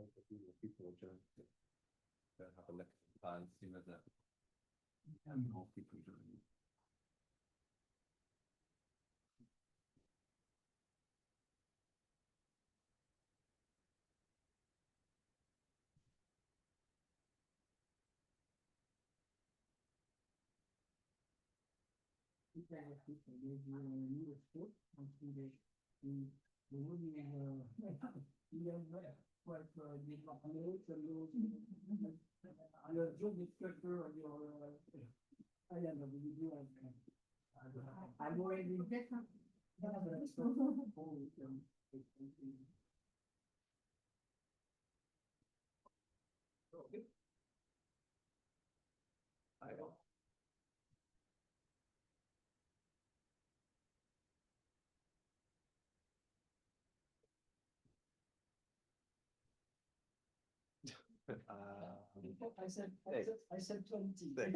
People to have a look and see whether more people join. I said 20. That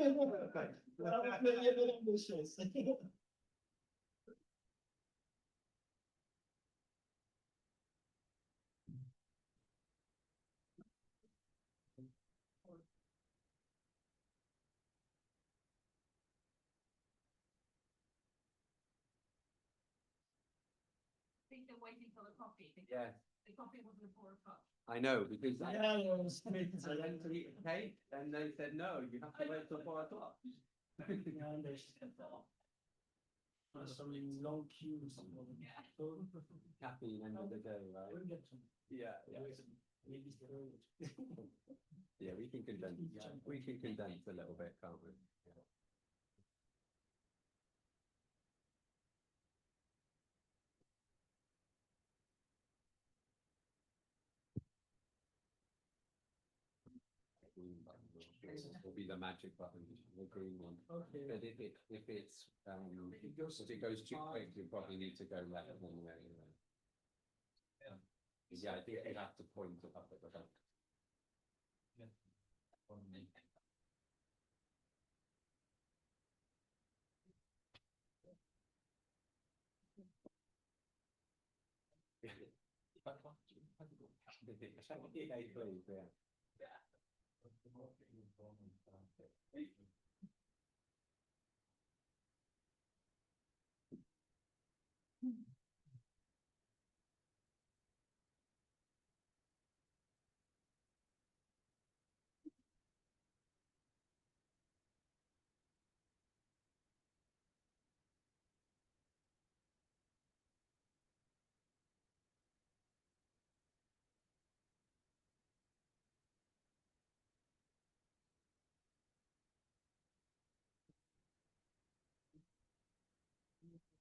was maybe a bit ambitious. I think they're waiting for the coffee. Yeah. The coffee wasn't 4 o'clock. I know, because I Yeah, went to eat a cake and they said, no, you have to wait till 4 o'clock. Some long queues. Happy end of the day, right? Yeah, yeah. Yeah, we can condense. We can condense a little bit, can't we? Yeah. Will be the magic button, the green one. Okay. But if it's if it goes too quick, you probably need to go left anyway. Yeah, I think you have to point it up at the back. Please, yeah.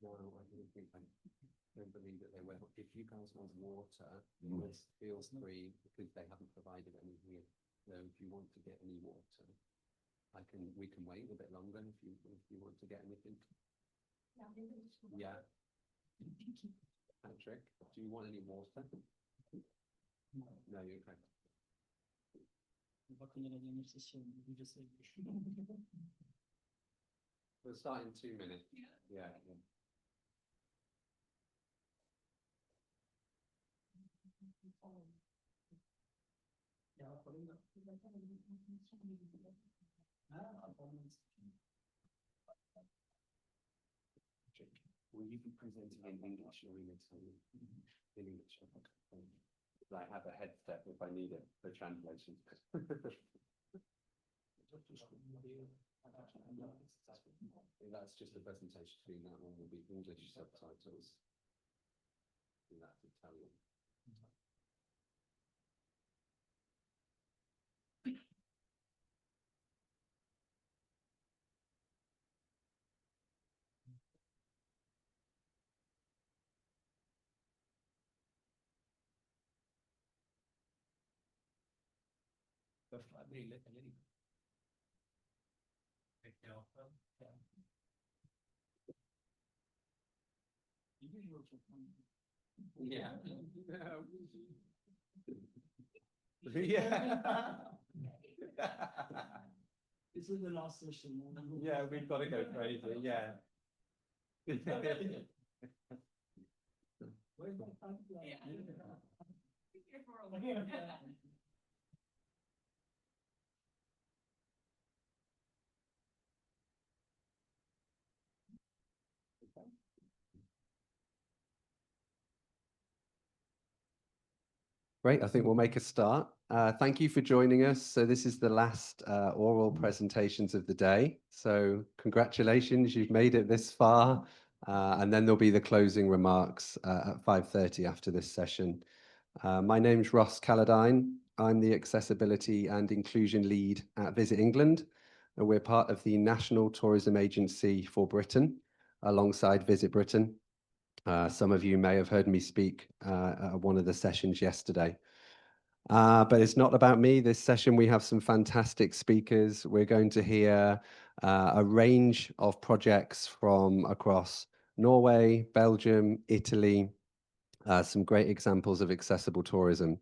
No, I don't believe that they will. If you guys want water, this feels free because they haven't provided any here. So if you want to get any water, we can wait a bit longer if you want to get anything. Yeah. Patrick, do you want any water? No, you're okay. We'll start in 2 minutes. Yeah. Will you be presenting in English or in Italian? In English. I have a headset if I need it for translation. That's just a presentation screen. That one will be English subtitles. And that's Italian. Yeah. Yeah. This is the last session. Yeah, we've got to go crazy. Yeah. Where's my Great, I think we'll make a start. Thank you for joining us. So this is the last oral presentations of the day. So congratulations, you've made it this far. And then there'll be the closing remarks at 5:30 after this session. My name's Ross Calladine. I'm the Accessibility and Inclusion Lead at Visit England. And we're part of the National Tourism Agency for Britain, alongside Visit Britain. Some of you may have heard me speak at one of the sessions yesterday. But it's not about me. This session, we have some fantastic speakers. We're going to hear a range of projects from across Norway, Belgium, Italy, some great examples of accessible tourism.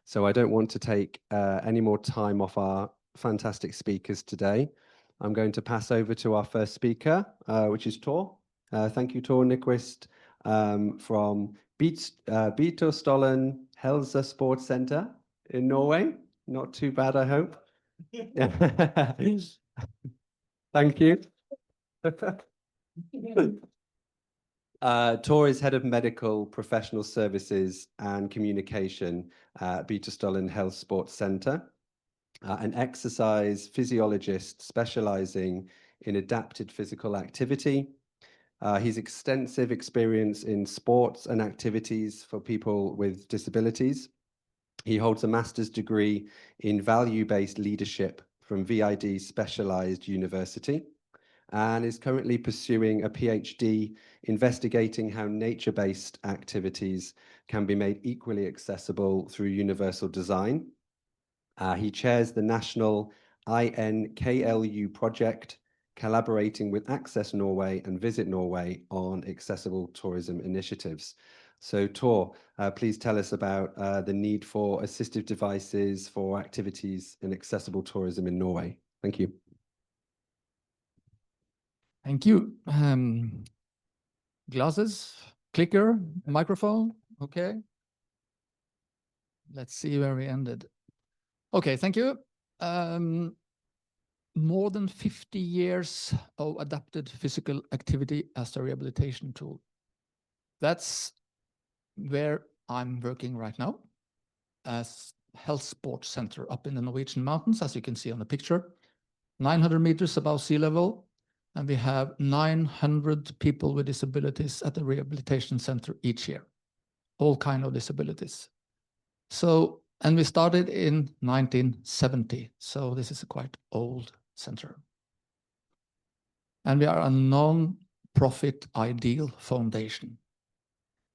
So I don't want to take any more time off our fantastic speakers today. I'm going to pass over to our first speaker, which is Tor. Thank you, Tor Nyquist, from Beitostølen Helsesportsenter in Norway. Not too bad, I hope. Thank you. Tor is Head of Medical Professional Services and Communication at Beitostølen Helsesportsenter, an exercise physiologist specializing in adapted physical activity. He's extensive experience in sports and activities for people with disabilities. He holds a master's degree in value-based leadership from VID Specialized University, and is currently pursuing a PhD investigating how nature-based activities can be made equally accessible through universal design. He chairs the national INKLU project, collaborating with Access Norway and Visit Norway on accessible tourism initiatives. So Tor, please tell us about the need for assistive devices for activities in accessible tourism in Norway. Thank you. Thank you. Glasses, clicker, microphone. Okay. Let's see where we ended. Okay, thank you. More than 50 years of adapted physical activity as a rehabilitation tool. That's where I'm working right now, as health sports center up in the Norwegian mountains, as you can see on the picture, 900 meters above sea level. And we have 900 people with disabilities at the rehabilitation center each year, all kinds of disabilities. So, and we started in 1970, so this is a quite old center. And we are a non-profit ideal foundation.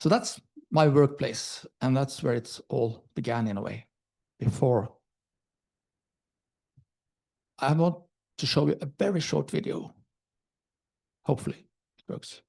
So that's my workplace, and that's where it's all began in a way, before. I want to show you a very short video. Hopefully it works.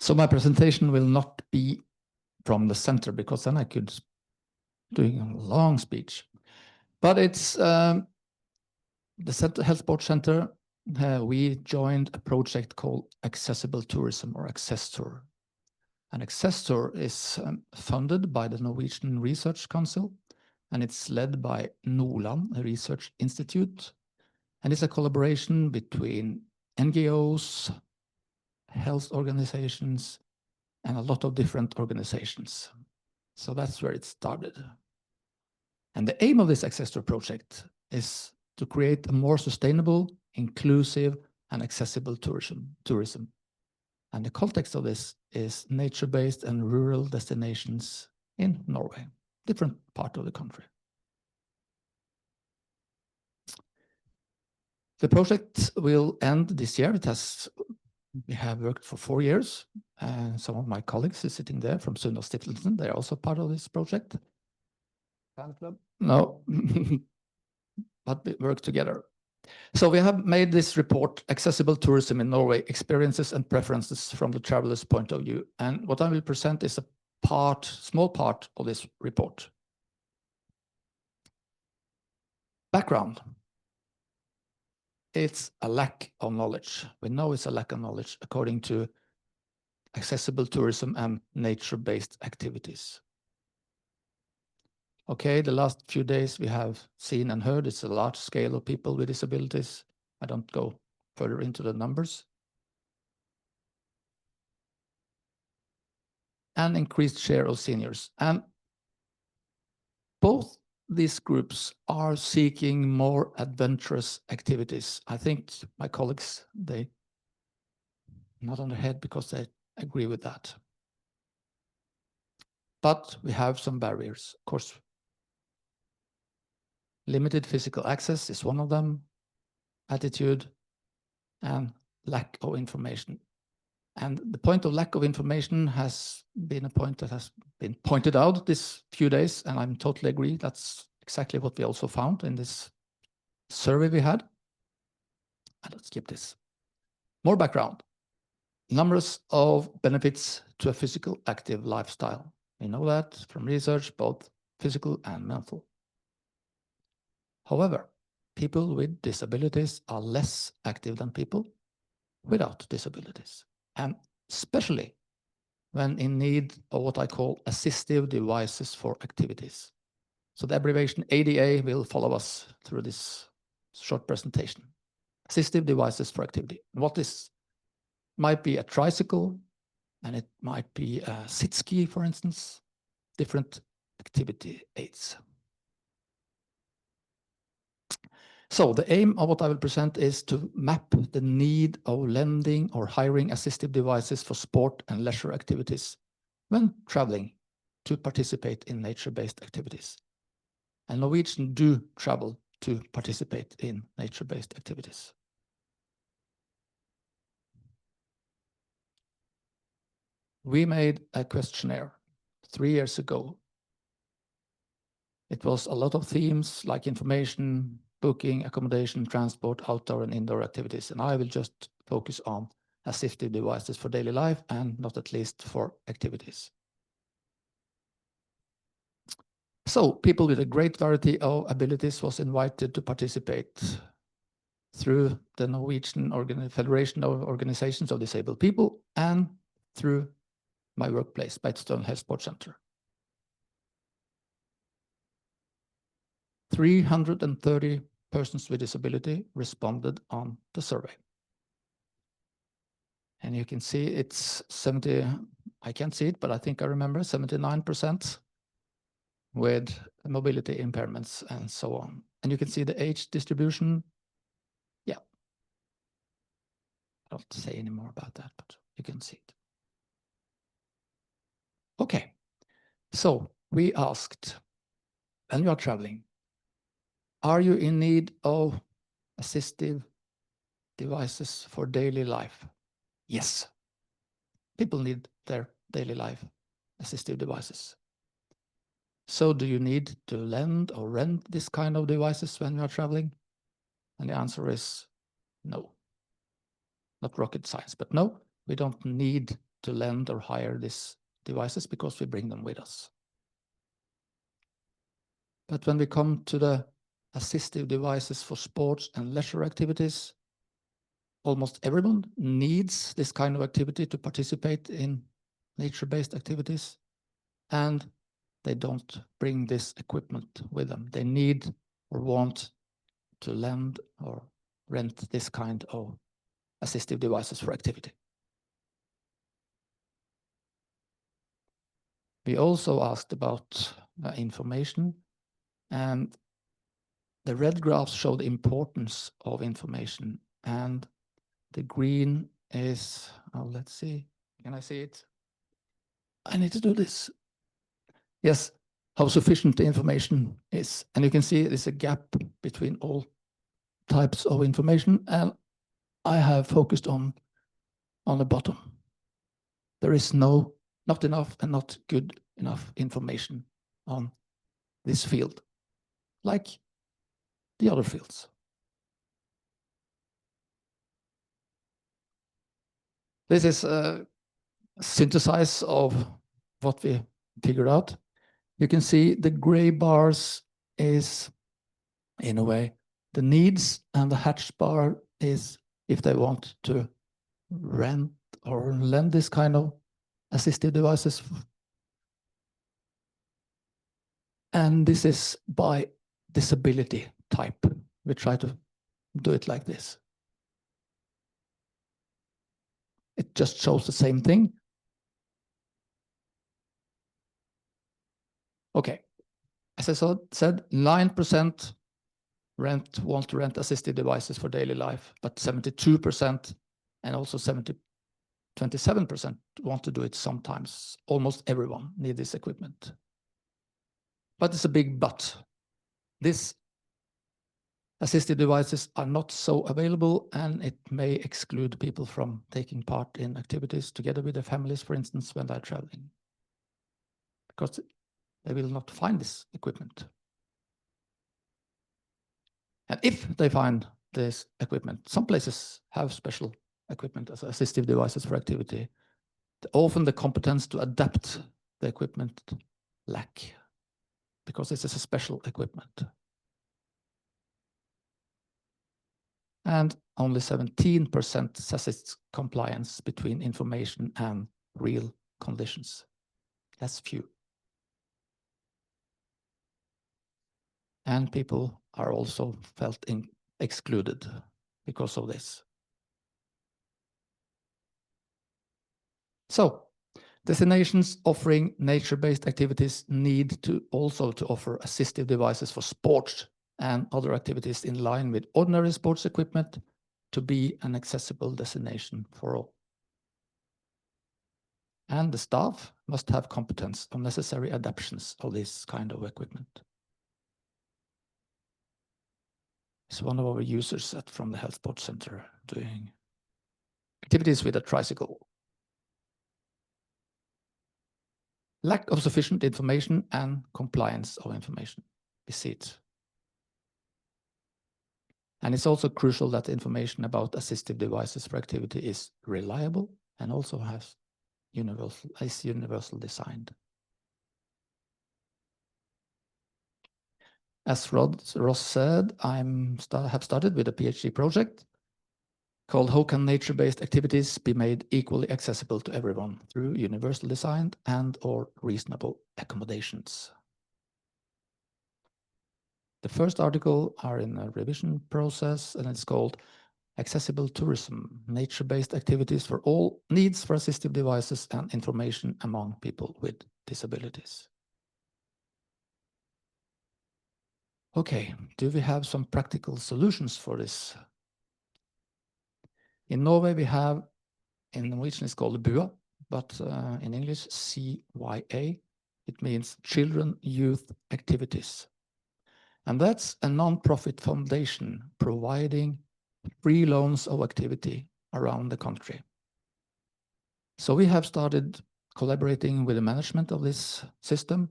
So my presentation will not be from the center, because then I could doing a long speech. But it's the Health Sports Center. We joined a project called Accessible Tourism, or Accesstour. And Accesstour is funded by the Norwegian Research Council, and it's led by Nordland Research Institute. And it's a collaboration between NGOs, health organizations, and a lot of different organizations. So that's where it started. And the aim of this Accesstour project is to create a more sustainable, inclusive, and accessible tourism. And the context of this is nature-based and rural destinations in Norway, different part of the country. The project will end this year. We have worked for 4 years. Some of my colleagues are sitting there from Sunndalsstiftelsen. They're also part of this project. Fan club? No, but we work together. So we have made this report, Accessible Tourism in Norway, Experiences and Preferences from the Traveler's Point of View. And what I will present is a small part of this report. Background. It's a lack of knowledge. We know it's a lack of knowledge according to accessible tourism and nature-based activities. Okay, the last few days we have seen and heard it's a large scale of people with disabilities. I don't go further into the numbers. An increased share of seniors. And both these groups are seeking more adventurous activities. I think my colleagues, they not on their head because they agree with that. But we have some barriers, of course. Limited physical access is one of them, attitude, and lack of information. And the point of lack of information has been a point that has been pointed out this few days, and I'm totally agree. That's exactly what we also found in this survey we had. And let's skip this. More background. Numbers of benefits to a physical active lifestyle. We know that from research, both physical and mental. However, people with disabilities are less active than people without disabilities, and especially when in need of what I call assistive devices for activities. So the abbreviation ADA will follow us through this short presentation. Assistive devices for activity. What this might be a tricycle, and it might be a sit ski, for instance, different activity aids. So the aim of what I will present is to map the need of lending or hiring assistive devices for sport and leisure activities when traveling to participate in nature-based activities. And Norwegians do travel to participate in nature-based activities. We made a questionnaire 3 years ago. It was a lot of themes like information, booking, accommodation, transport, outdoor and indoor activities. And I will just focus on assistive devices for daily life and not at least for activities. So people with a great variety of abilities was invited to participate through the Norwegian Fédération of Organizations of Disabled People and through my workplace, Beitostølen Helsesportsenter. 330 persons with disability responded on the survey. And you can see it's 70, I can't see it, but I think I remember 79% with mobility impairments and so on. And you can see the age distribution. Yeah. I don't say any more about that, but you can see it. Okay. So we asked, when you are traveling, are you in need of assistive devices for daily life? Yes. People need their daily life assistive devices. So do you need to lend or rent this kind of devices when you are traveling? And the answer is no. Not rocket science, but no, we don't need to lend or hire these devices because we bring them with us. But when we come to the assistive devices for sports and leisure activities, almost everyone needs this kind of activity to participate in nature-based activities, and they don't bring this equipment with them. They need or want to lend or rent this kind of assistive devices for activity. We also asked about information, and the red graphs show the importance of information, and the green is, oh, let's see, can I see it? I need to do this. Yes, how sufficient the information is. And you can see there's a gap between all types of information, and I have focused on the bottom. There is not enough and not good enough information on this field, like the other fields. This is a synthesis of what we figured out. You can see the gray bars is, in a way, the needs, and the hatched bar is if they want to rent or lend this kind of assistive devices. And this is by disability type. We try to do it like this. It just shows the same thing. Okay, as I said, 9% want to rent assistive devices for daily life, but 72% and also 27% want to do it sometimes. Almost everyone needs this equipment. But it's a big but. These assistive devices are not so available, and it may exclude people from taking part in activities together with their families, for instance, when they're traveling, because they will not find this equipment. And if they find this equipment, some places have special equipment as assistive devices for activity. Often the competence to adapt the equipment lack, because this is a special equipment. And only 17% says it's compliance between information and real conditions. That's few. And people are also felt excluded because of this. So, destinations offering nature-based activities need to also to offer assistive devices for sports and other activities in line with ordinary sports equipment to be an accessible destination for all. And the staff must have competence on necessary adaptations of this kind of equipment. It's one of our users from the Health Sports Center doing activities with a tricycle. Lack of sufficient information and compliance of information. We see it. And it's also crucial that information about assistive devices for activity is reliable and also is universal designed. As Ross said, I have started with a PhD project called How Can Nature-Based Activities Be Made Equally Accessible to Everyone Through Universal Design and/or Reasonable Accommodations. The first article are in a revision process, and it's called Accessible Tourism, Nature-Based Activities for All Needs for Assistive Devices and Information Among People with Disabilities. Okay, do we have some practical solutions for this? In Norway, we have, in Norwegian it's called BUA, but in English, CYA. It means Children Youth Activities. And that's a non-profit foundation providing free loans of activity around the country. So we have started collaborating with the management of this system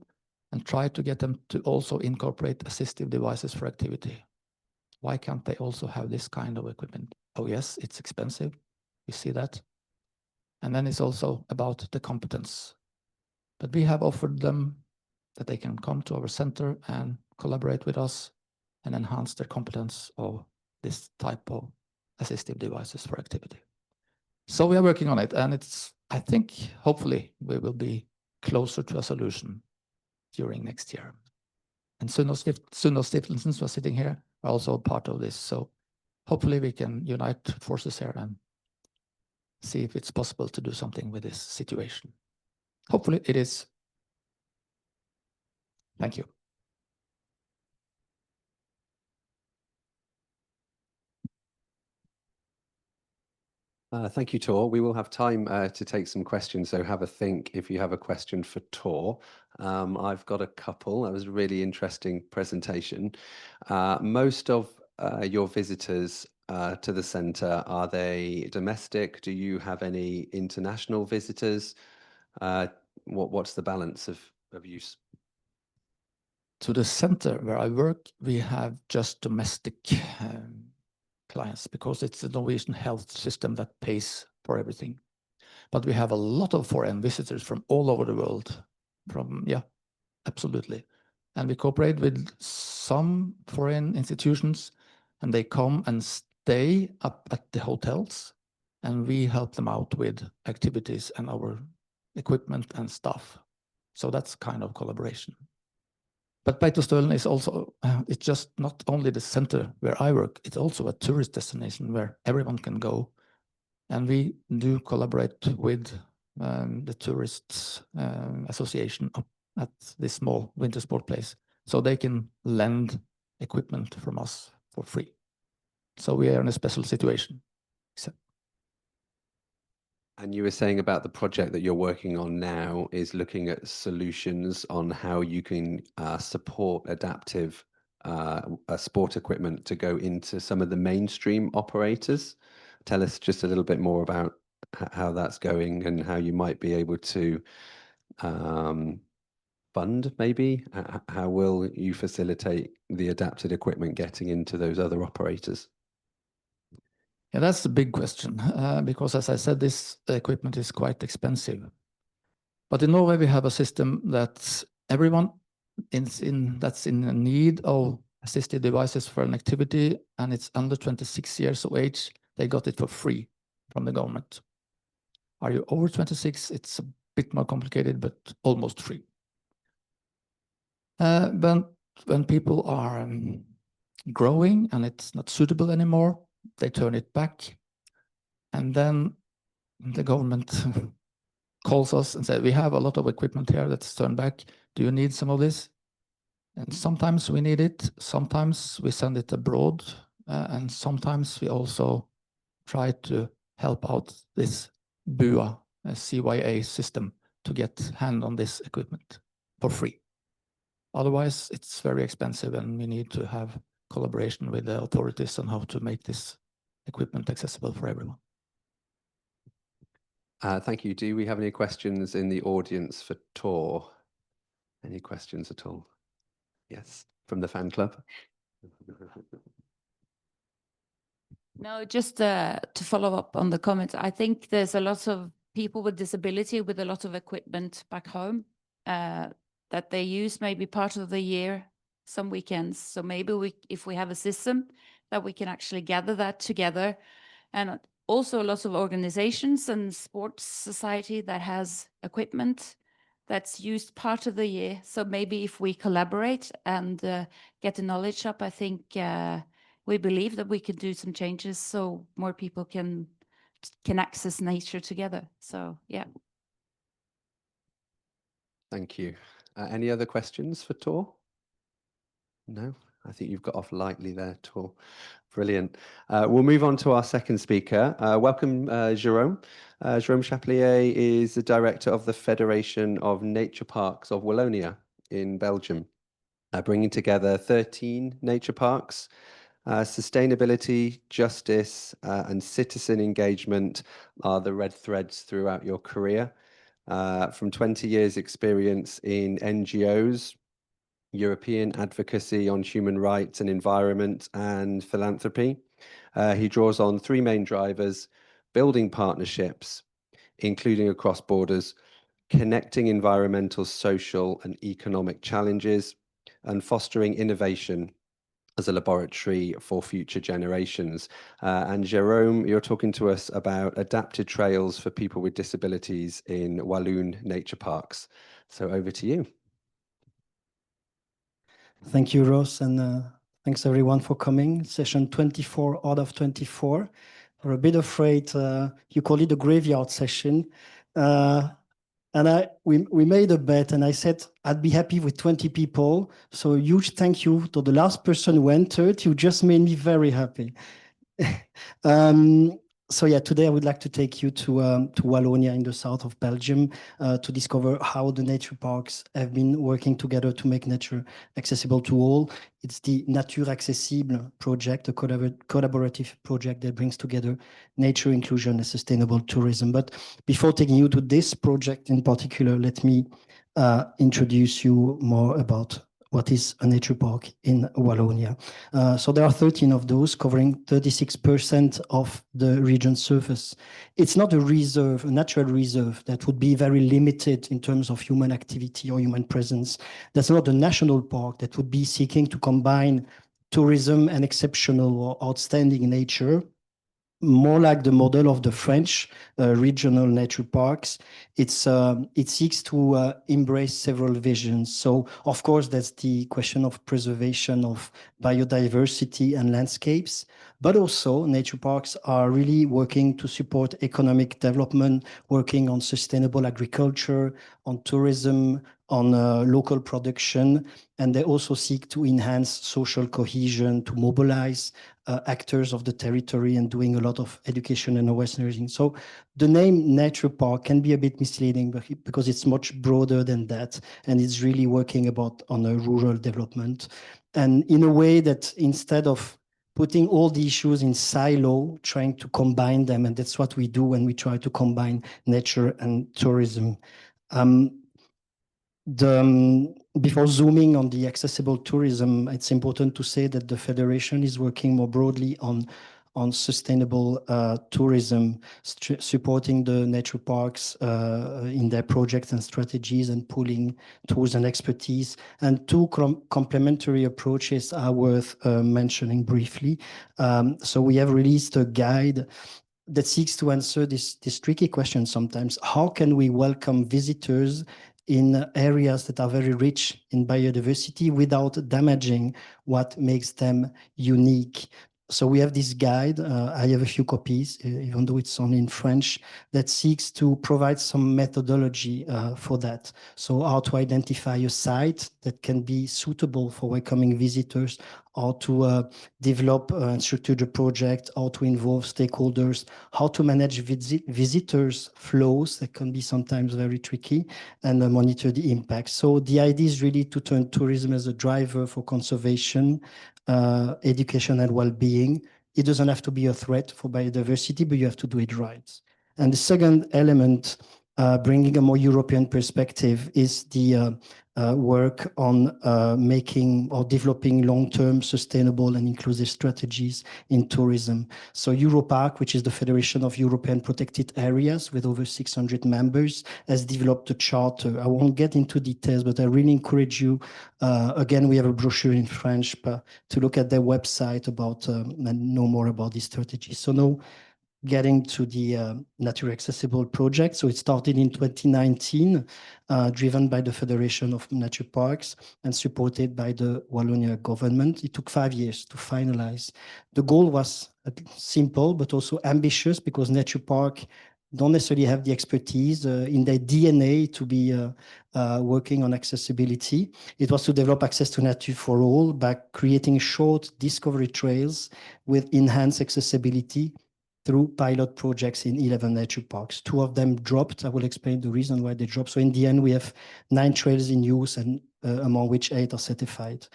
and try to get them to also incorporate assistive devices for activity. Why can't they also have this kind of equipment? Oh yes, it's expensive. We see that. And then it's also about the competence. But we have offered them that they can come to our center and collaborate with us and enhance their competence of this type of assistive devices for activity. So we are working on it, and I think, hopefully, we will be closer to a solution during next year. And Sunnaas Stiftelsen, who are sitting here, are also a part of this. So hopefully we can unite forces here and see if it's possible to do something with this situation. Hopefully it is. Thank you. Thank you, Tor. We will have time to take some questions, so have a think if you have a question for Tor. I've got a couple. That was a really interesting presentation. Most of your visitors to the centre, are they domestic? Do you have any international visitors? What's the balance of use? To the center where I work, we have just domestic clients, because it's the Norwegian health system that pays for everything. but we have a lot of foreign visitors from all over the world. Yeah, absolutely. And we cooperate with some foreign institutions, and they come and stay up at the hotels, and we help them out with activities and our equipment and stuff. So that's kind of collaboration. But Beitostølen is also, it's just not only the center where I work, it's also a tourist destination where everyone can go. And we do collaborate with the Tourists Association up at this small winter sport place, so they can lend equipment from us for free. So we are in a special situation. And you were saying about the project that you're working on now is looking at solutions on how you can support adaptive sport equipment to go into some of the mainstream operators. Tell us just a little bit more about how that's going and how you might be able to fund, maybe. How will you facilitate the adapted equipment getting into those other operators? Yeah, that's the big question, because as I said, this equipment is quite expensive. But in Norway, we have a system that everyone that's in need of assistive devices for an activity, and it's under 26 years of age, they got it for free from the government. Are you over 26? It's a bit more complicated, but almost free. But when people are growing and it's not suitable anymore, they turn it back. And then the government calls us and says, we have a lot of equipment here that's turned back. Do you need some of this? And sometimes we need it. Sometimes we send it abroad. And sometimes we also try to help out this BUA, CYA system, to get hand on this equipment for free. Otherwise, it's very expensive, and we need to have collaboration with the authorities on how to make this equipment accessible for everyone. Thank you. Do we have any questions in the audience for Tor? Any questions at all? Yes, from the fan club. No, just to follow up on the comments, I think there's a lot of people with disability with a lot of equipment back home that they use maybe part of the year, some weekends. So maybe if we have a system that we can actually gather that together, and also a lot of organizations and sports society that has equipment that's used part of the year. So maybe if we collaborate and get the knowledge up, I think we believe that we can do some changes so more people can access nature together. So, yeah. Thank you. Any other questions for Tor? No, I think you've got off lightly there, Tor. Brilliant. We'll move on to our second speaker. Welcome, Jerome. Jerome Chaplier is the director of the Fédération of Nature Parks of Wallonie in Belgium, bringing together 13 nature parks. Sustainability, justice, and citizen engagement are the red threads throughout your career. From 20 years experience in NGOs, European advocacy on human rights and environment, and philanthropy. He draws on three main drivers: building partnerships, including across borders, connecting environmental, social, and economic challenges, and fostering innovation as a laboratory for future generations. And Jerome, you're talking to us about adapted trails for people with disabilities in Walloon Nature Parks. So over to you. Thank you, Ross, and thanks everyone for coming. Session 24 out of 24. We're a bit afraid you call it a graveyard session. And we made a bet, and I said I'd be happy with 20 people. So a huge thank you to the last person who entered. You just made me very happy. So yeah, today I would like to take you to Wallonia in the south of Belgium to discover how the nature parks have been working together to make nature accessible to all. It's the Natur'Accessible project, a collaborative project that brings together nature, inclusion, and sustainable tourism. But before taking you to this project in particular, let me introduce you more about what is a nature park in Wallonia. So there are 13 of those covering 36% of the region's surface. It's not a reserve, a natural reserve that would be very limited in terms of human activity or human presence. That's not a national park that would be seeking to combine tourism and exceptional or outstanding nature. More like the model of the French regional nature parks. It seeks to embrace several visions. So, of course, that's the question of preservation of biodiversity and landscapes, but also nature parks are really working to support economic development, working on sustainable agriculture, on tourism, on local production, and they also seek to enhance social cohesion, to mobilize actors of the territory and doing a lot of education and awareness. So the name nature park can be a bit misleading because it's much broader than that, and it's really working on a rural development. And in a way that instead of putting all the issues in silo, trying to combine them, and that's what we do when we try to combine nature and tourism. Before zooming on the accessible tourism, it's important to say that the Federation is working more broadly on sustainable tourism, supporting the nature parks in their projects and strategies and pooling tools and expertise. And two complementary approaches are worth mentioning briefly. So we have released a guide that seeks to answer this tricky question sometimes. How can we welcome visitors in areas that are very rich in biodiversity without damaging what makes them unique? So we have this guide, I have a few copies, even though it's only in French, that seeks to provide some methodology for that. So how to identify a site that can be suitable for welcoming visitors, how to develop and structure the project, how to involve stakeholders, how to manage visitors' flows that can be sometimes very tricky, and monitor the impact. So the idea is really to turn tourism as a driver for conservation, education and well-being. It doesn't have to be a threat for biodiversity, but you have to do it right. And the second element, bringing a more European perspective, is the work on making or developing long-term sustainable and inclusive strategies in tourism. So Europark, which is the Federation of European Protected Areas with over 600 members, has developed a charter. I won't get into details, but I really encourage you, again, we have a brochure in French, but to look at their website about and know more about these strategies. So now getting to the Natur'Accessible project. So it started in 2019, driven by the Fédération of Nature Parks and supported by the Wallonia government. It took 5 years to finalize. The goal was simple, but also ambitious, because nature park don't necessarily have the expertise in their DNA to be working on accessibility. It was to develop access to nature for all by creating short discovery trails with enhanced accessibility through pilot projects in 11 nature parks. 2 of them dropped. I will explain the reason why they dropped. So in the end, we have 9 trails in use, and among which 8 are certified.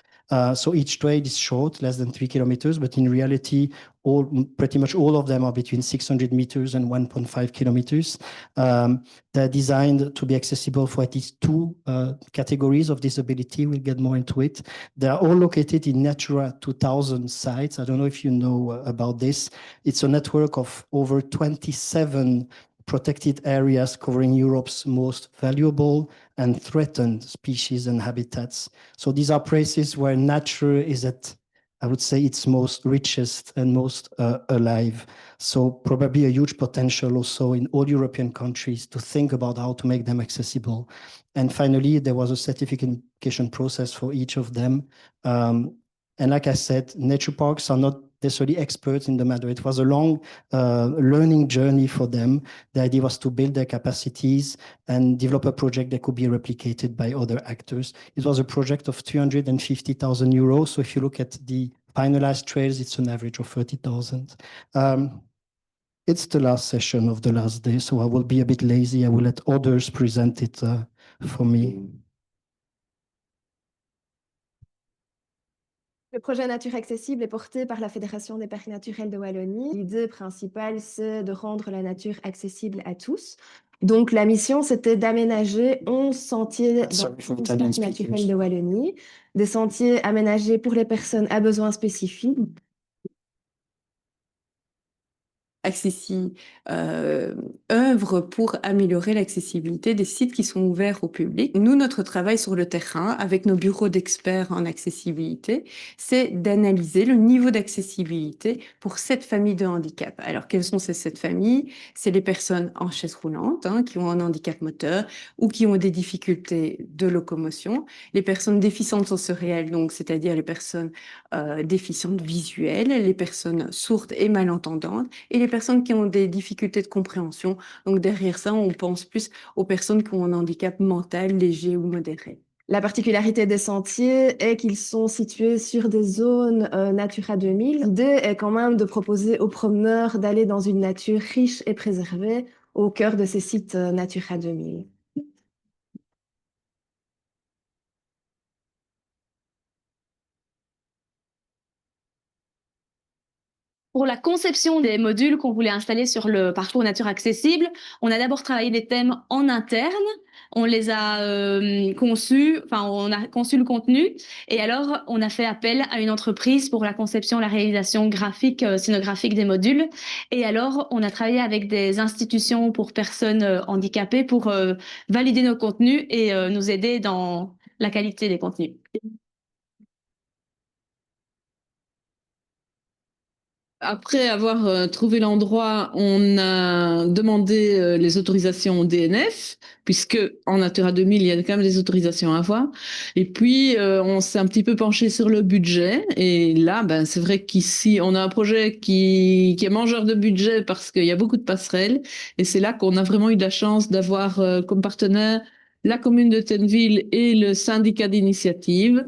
So each trail is short, less than 3 kilometers, but in reality, pretty much all of them are between 600 meters and 1.5 kilometers. They're designed to be accessible for at least 2 categories of disability. We'll get more into it. They are all located in Natura 2000 sites. I don't know if you know about this. It's a network of over 27 protected areas covering Europe's most valuable and threatened species and habitats. So these are places where nature is at, I would say, its most richest and most alive. So probably a huge potential also in all European countries to think about how to make them accessible. And finally, there was a certification process for each of them. And like I said, nature parks are not necessarily experts in the matter. It was a long learning journey for them. The idea was to build their capacities and develop a project that could be replicated by other actors. It was a project of 350,000 euros. So if you look at the finalized trails, it's an average of 30,000. It's the last session of the last day, so I will be a bit lazy. I will let others present it for me. Le projet Nature Accessible est porté par la Fédération des Parcs Naturels de Wallonie. L'idée principale, c'est de rendre la nature accessible à tous. Donc, la mission, c'était d'aménager 11 sentiers dans Sorry for les Italian parcs naturels speakers. de Wallonie, des sentiers aménagés pour les personnes à besoins spécifiques. AACtively œuvre pour améliorer l'accessibilité des sites qui sont ouverts au public. Nous, notre travail sur le terrain, avec nos bureaux d'experts en accessibilité, c'est d'analyser le niveau d'accessibilité pour 7 familles de handicap. Alors, quelles sont ces 7 familles? C'est les personnes en chaise roulante, qui ont un handicap moteur ou qui ont des difficultés de locomotion, les personnes déficientes sensorielles, donc c'est-à-dire les personnes déficientes visuelles, les personnes sourdes et malentendantes, et les personnes qui ont des difficultés de compréhension. Donc derrière ça, on pense plus aux personnes qui ont un handicap mental léger ou modéré. La particularité des sentiers est qu'ils sont situés sur des zones Natura 2000. L'idée est quand même de proposer aux promeneurs d'aller dans une nature riche et préservée au cœur de ces sites Natura 2000. Pour la conception des modules qu'on voulait installer sur le parcours Nature Accessible, on a d'abord travaillé des thèmes en interne, on les a conçus, enfin on a conçu le contenu, et alors on a fait appel à une entreprise pour la conception, la réalisation graphique, scénographique des modules, et alors on a travaillé avec des institutions pour personnes handicapées pour valider nos contenus et nous aider dans la qualité des contenus. Après avoir trouvé l'endroit, on a demandé les autorisations DNF, puisque en Natura 2000, il y a quand même des autorisations à avoir. Et puis, on s'est un petit peu penché sur le budget. Et là, ben, c'est vrai qu'ici, on a un projet qui est mangeur de budget parce qu'il y a beaucoup de passerelles. Et c'est là qu'on a vraiment eu de la chance d'avoir comme partenaire la commune de Tenneville et le syndicat d'initiative.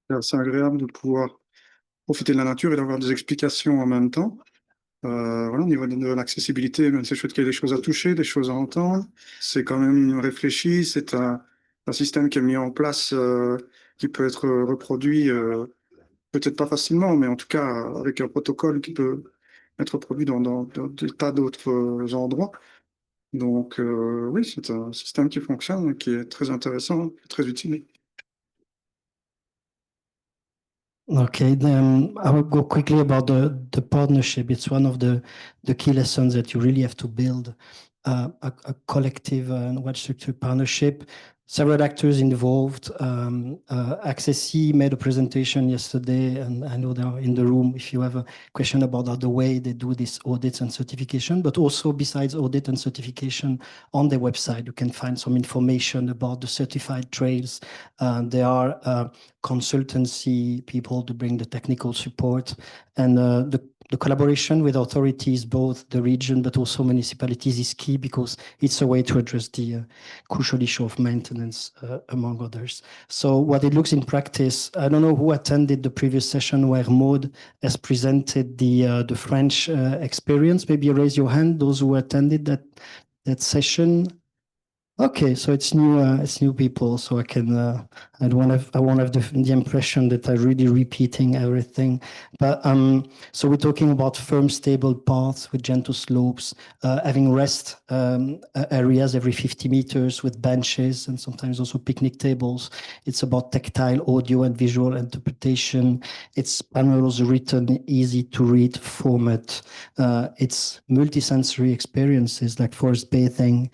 C'est assez agréable de pouvoir profiter de la nature et d'avoir des explications en même temps. Voilà, au niveau de l'accessibilité, c'est chouette qu'il y ait des choses à toucher, des choses à entendre. C'est quand même réfléchi, c'est un système qui est mis en place, qui peut être reproduit, peut-être pas facilement, mais en tout cas avec un protocole qui peut être reproduit dans des tas d'autres endroits. Donc oui, c'est un système qui fonctionne, qui est très intéressant, très utile. Okay, then I will go quickly about the partnership. It's one of the key lessons that you really have to build a collective and well-structured partnership. Several actors involved. Accessi made a presentation yesterday, and I know they are in the room if you have a question about the way they do this audits and certification, but also besides audit and certification, on their website, you can find some information about the certified trails. There are consultancy people to bring the technical support, and the collaboration with authorities, both the region but also municipalities, is key because it's a way to address the crucial issue of maintenance, among others. So what it looks in practice, I don't know who attended the previous session where Maud has presented the French experience. Maybe raise your hand, those who attended that session. Okay, so it's new people, so I can I won't have the impression that I'm really repeating everything. But so we're talking about firm, stable paths with gentle slopes, having rest areas every 50 meters with benches and sometimes also picnic tables. It's about tactile audio and visual interpretation. It's panels written, easy to read format. It's multisensory experiences like forest bathing.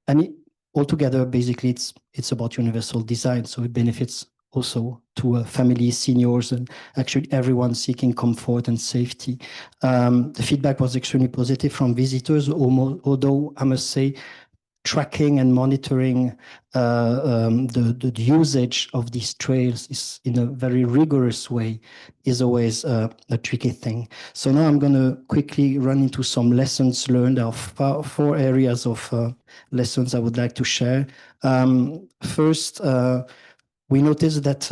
And altogether, basically, it's about universal design. So it benefits also to families, seniors, and actually everyone seeking comfort and safety. The feedback was extremely positive from visitors, although I must say, tracking and monitoring the usage of these trails is in a very rigorous way is always a tricky thing. So now I'm going to quickly run into some lessons learned. There are four areas of lessons I would like to share. First, we noticed that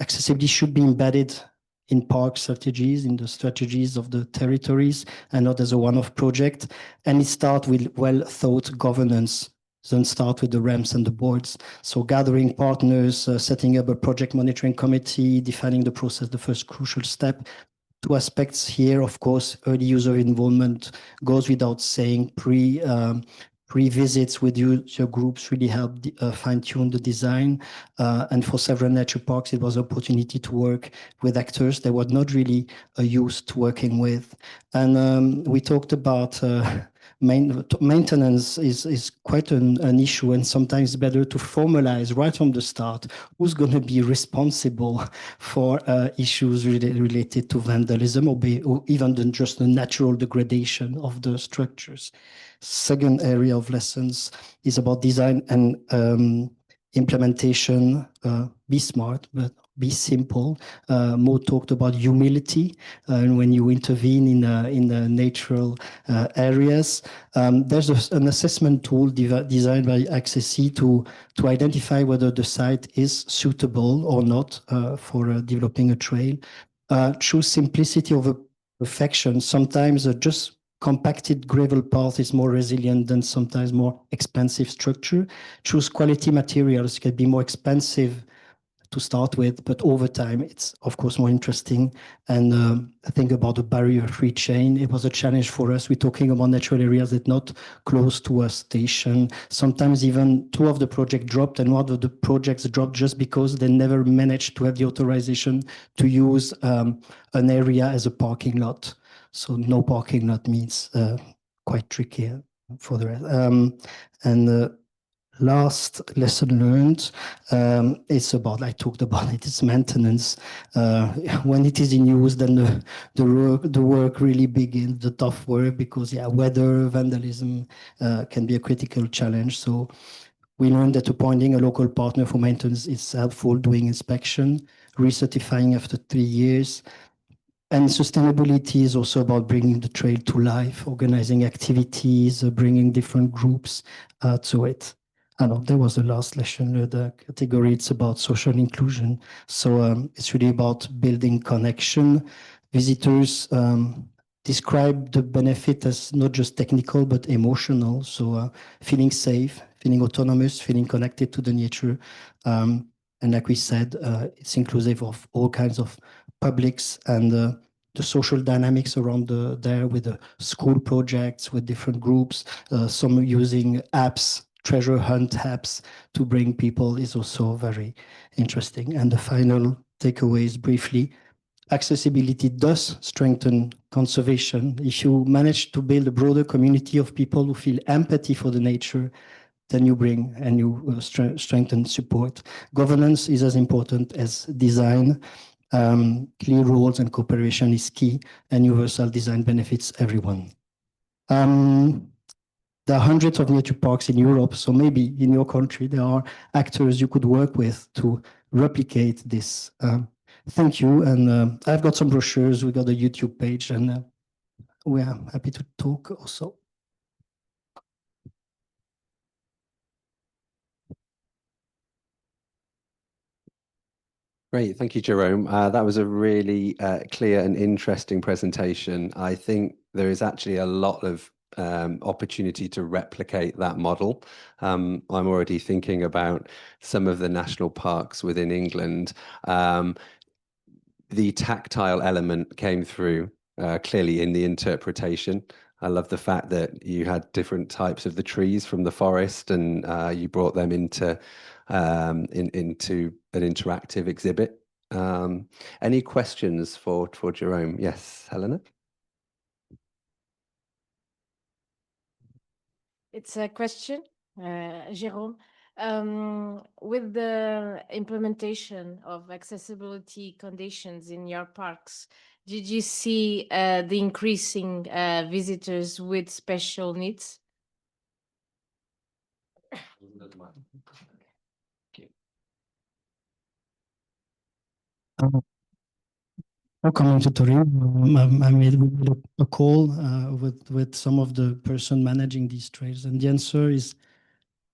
accessibility should be embedded in park strategies, in the strategies of the territories, and not as a one-off project. And it starts with well-thought governance, then start with the REMs and the boards. So gathering partners, setting up a project monitoring committee, defining the process, the first crucial step. Two aspects here, of course, early user involvement goes without saying. Pre-visits with user groups really help fine-tune the design. And for several nature parks, it was an opportunity to work with actors they were not really used to working with. And we talked about maintenance is quite an issue, and sometimes better to formalize right from the start who's going to be responsible for issues related to vandalism or even just the natural degradation of the structures. Second area of lessons is about design and implementation. Be smart, but be simple. Mo talked about humility, and when you intervene in the natural areas, there's an assessment tool designed by Accessi to identify whether the site is suitable or not for developing a trail. Choose simplicity over perfection. Sometimes just compacted gravel path is more resilient than sometimes more expensive structure. Choose quality materials. It can be more expensive to start with, but over time, it's of course more interesting. And think about the barrier-free chain. It was a challenge for us. We're talking about natural areas that not close to a station. Sometimes even two of the projects dropped, and one of the projects dropped just because they never managed to have the authorization to use an area as a parking lot. So no parking lot means quite tricky for the rest. Last lesson learned, it's about, I talked about it, it's maintenance. When it is in use, then the work really begins, the tough work, because weather, vandalism can be a critical challenge. So we learned that appointing a local partner for maintenance is helpful, doing inspection, recertifying after 3 years. And sustainability is also about bringing the trail to life, organizing activities, bringing different groups to it. I know that was the last lesson, the category. It's about social inclusion. So it's really about building connection. Visitors describe the benefit as not just technical, but emotional. So feeling safe, feeling autonomous, feeling connected to the nature. And like we said, it's inclusive of all kinds of publics and the social dynamics around there with the school projects, with different groups, some using apps, treasure hunt apps to bring people is also very interesting. And the final takeaways briefly, accessibility does strengthen conservation. If you manage to build a broader community of people who feel empathy for the nature, then you bring and you strengthen support. Governance is as important as design. Clear rules and cooperation is key, and universal design benefits everyone. There are hundreds of nature parks in Europe, so maybe in your country there are actors you could work with to replicate this. Thank you, and I've got some brochures, we got a YouTube page, and we are happy to talk also. Great, thank you, Jerome. That was a really clear and interesting presentation. I think there is actually a lot of opportunity to replicate that model. I'm already thinking about some of the national parks within England. The tactile element came through clearly in the interpretation. I love the fact that you had different types of the trees from the forest, and you brought them into an interactive exhibit. Any questions for Jerome? Yes, Helena? It's a question, Jerome. With the implementation of accessibility conditions in your parks, did you see the increasing visitors with special needs? Coming to Turin, I made a call with some of the person managing these trails, and the answer is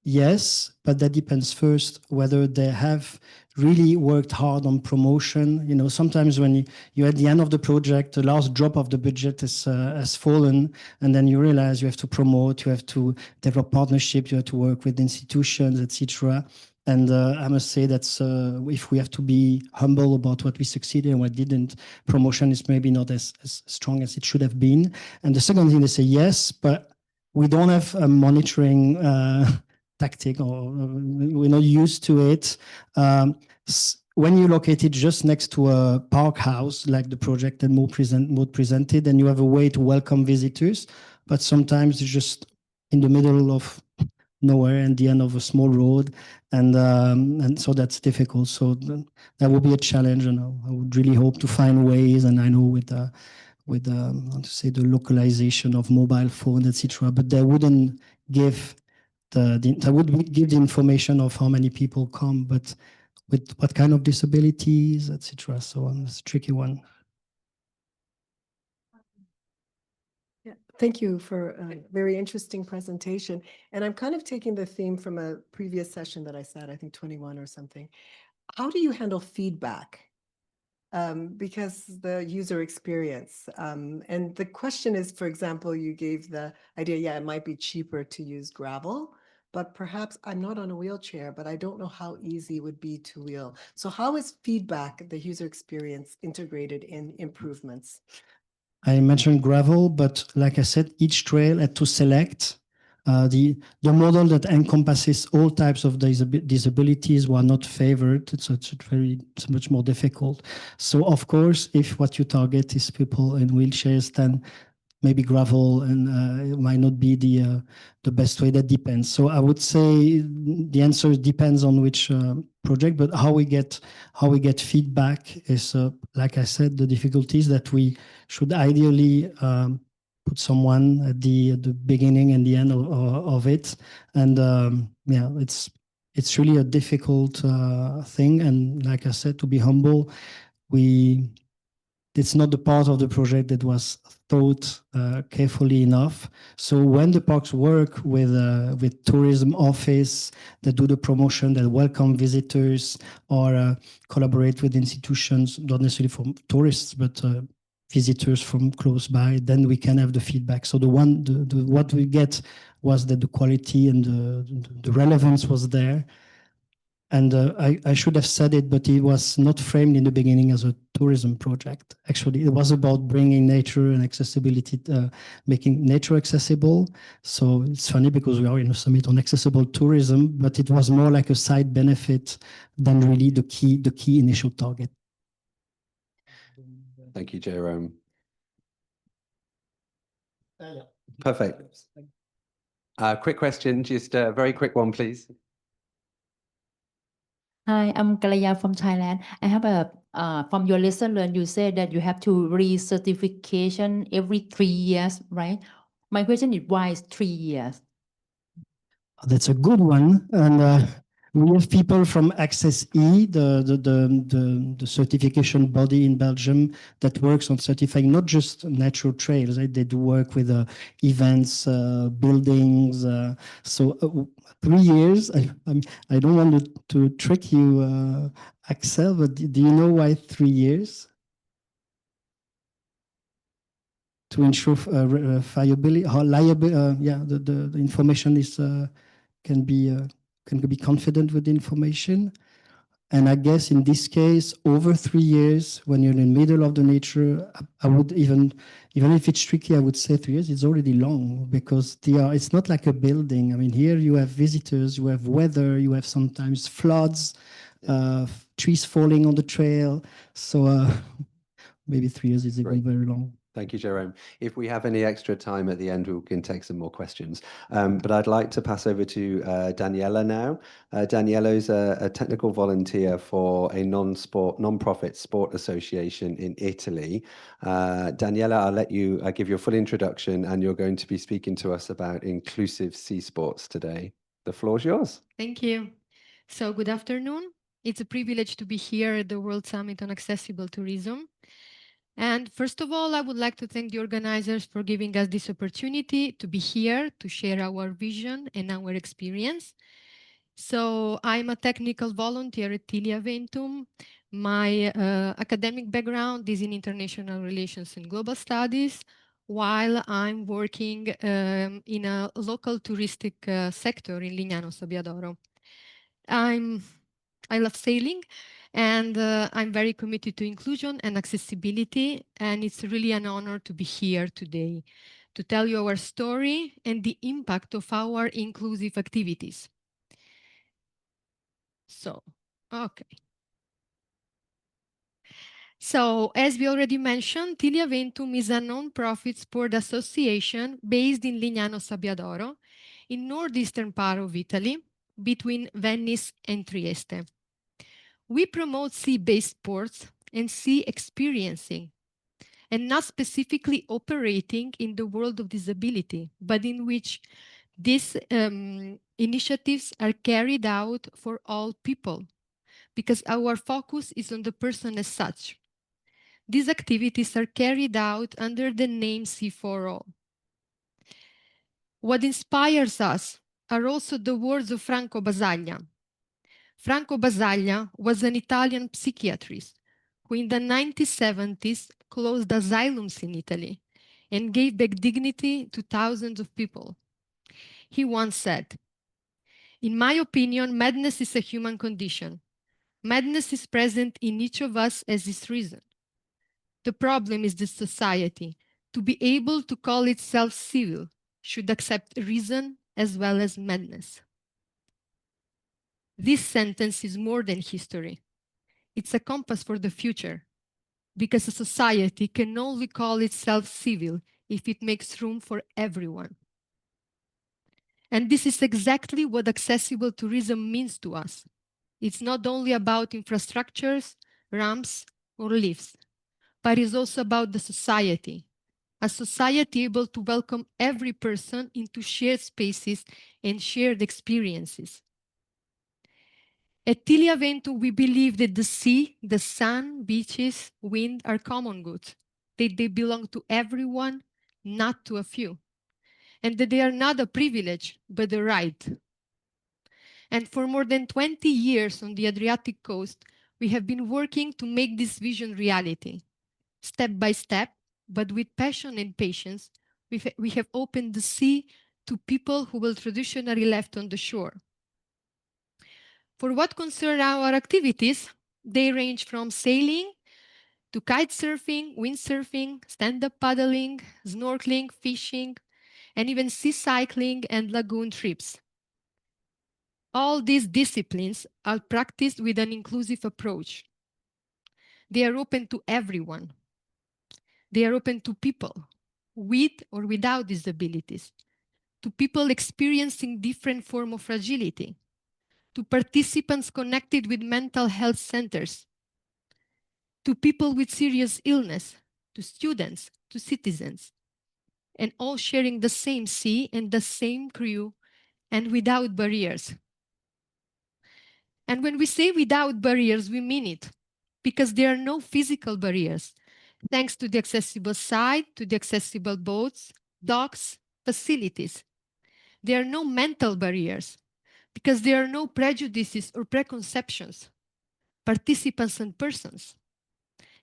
yes, but that depends first whether they have really worked hard on promotion. You know, sometimes when you're at the end of the project, the last drop of the budget has fallen, and then you realize you have to promote, you have to develop partnerships, you have to work with institutions, etc. And I must say that's if we have to be humble about what we succeeded and what didn't, promotion is maybe not as strong as it should have been. And the second thing, they say yes, but we don't have a monitoring tactic, or we're not used to it. When you're located just next to a park house, like the project that Maud presented, and you have a way to welcome visitors, but sometimes it's just in the middle of nowhere and the end of a small road, and so that's difficult. So that would be a challenge, and I would really hope to find ways. And I know with how to say, the localization of mobile phone, etc. But they wouldn't give that would give the information of how many people come, but with what kind of disabilities, etc. So it's a tricky one. Yeah, thank you for a very interesting presentation. And I'm kind of taking the theme from a previous session that I said, I think 21 or something. How do you handle feedback? Because the user experience. And the question is, for example, you gave the idea, yeah, it might be cheaper to use gravel, but perhaps I'm not on a wheelchair, but I don't know how easy it would be to wheel. So how is feedback, the user experience, integrated in improvements? I mentioned gravel, but like I said, each trail had to select the model that encompasses all types of disabilities were not favored. So it's much more difficult. So of course, if what you target is people in wheelchairs, then maybe gravel and it might not be the best way. That depends. So I would say the answer depends on which project, but how we get feedback is, like I said, the difficulties that we should ideally put someone at the beginning and the end of it. And yeah, it's really a difficult thing. And like I said, to be humble, it's not the part of the project that was thought carefully enough. So when the parks work with tourism office that do the promotion, that welcome visitors, or collaborate with institutions, not necessarily from tourists, but visitors from close by, then we can have the feedback. So what we get was that the quality and the relevance was there. And I should have said it, but it was not framed in the beginning as a tourism project. Actually, it was about bringing nature and accessibility, making nature accessible. So it's funny because we are in a summit on accessible tourism, but it was more like a side benefit than really the key initial target. Thank you, Jerome. Perfect. Quick question, just a very quick one, please. Hi, I'm Galaya from Thailand. I have from your lesson learned, you said that you have to recertification every 3 years, right? My question is, why is 3 years? That's a good one. And we have people from Access E, the certification body in Belgium that works on certifying not just natural trails. Right? They do work with events, buildings. So 3 years. I don't want to trick you, Axel, but do you know why 3 years? To ensure liability, yeah, the information is can be confident with the information. And I guess in this case, over 3 years, when you're in the middle of the nature, I would even if it's tricky, I would say 3 years, it's already long because it's not like a building. I mean, here you have visitors, you have weather, you have sometimes floods, trees falling on the trail. So maybe 3 years is even very long. Thank you, Jerome. If we have any extra time at the end, we can take some more questions. But I'd like to pass over to Daniele now. Daniele is a technical volunteer for a non-profit sport association in Italy. Daniele, I'll let you give your full introduction, and you're going to be speaking to us about inclusive sea sports today. The floor is yours. Thank you. So good afternoon. It's a privilege to be here at the World Summit on Accessible Tourism. And first of all, I would like to thank the organizers for giving us this opportunity to be here to share our vision and our experience. So I'm a technical volunteer at Tiliaventum. My academic background is in international relations and global studies, while I'm working in a local touristic sector in Lignano, Sabbiadoro. I love sailing, and I'm very committed to inclusion and accessibility, and it's really an honor to be here today to tell you our story and the impact of our inclusive activities. So, okay. So, as we already mentioned, Tiliaventum is a non-profit sport association based in Lignano Sabbiadoro, in northeastern part of Italy, between Venice and Trieste. We promote sea-based sports and sea experiencing, and not specifically operating in the world of disability, but in which these initiatives are carried out for all people, because our focus is on the person as such. These activities are carried out under the name Sea for All. What inspires us are also the words of Franco Basaglia. Franco Basaglia was an Italian psychiatrist who in the 1970s closed asylums in Italy and gave back dignity to thousands of people. He once said, "In my opinion, madness is a human condition. Madness is present in each of us as its reason. The problem is that society, to be able to call itself civil, should accept reason as well as madness." This sentence is more than history. It's a compass for the future, because a society can only call itself civil if it makes room for everyone. And this is exactly what accessible tourism means to us. It's not only about infrastructures, ramps, or lifts, but it's also about the society, a society able to welcome every person into shared spaces and shared experiences. At Tiliaventum, we believe that the sea, the sun, beaches, wind are common goods, that they belong to everyone, not to a few, and that they are not a privilege, but a right. And for more than 20 years on the Adriatic coast, we have been working to make this vision reality. Step by step, but with passion and patience, we have opened the sea to people who will traditionally left on the shore. For what concern our activities, they range from sailing to kite surfing, windsurfing, stand-up paddling, snorkeling, fishing, and even sea cycling and lagoon trips. All these disciplines are practiced with an inclusive approach. They are open to everyone. They are open to people with or without disabilities, to people experiencing different forms of fragility, to participants connected with mental health centers, to people with serious illness, to students, to citizens, and all sharing the same sea and the same crew and without barriers. And when we say without barriers, we mean it, because there are no physical barriers, thanks to the accessible side, to the accessible boats, docks, facilities. There are no mental barriers, because there are no prejudices or preconceptions, participants and persons.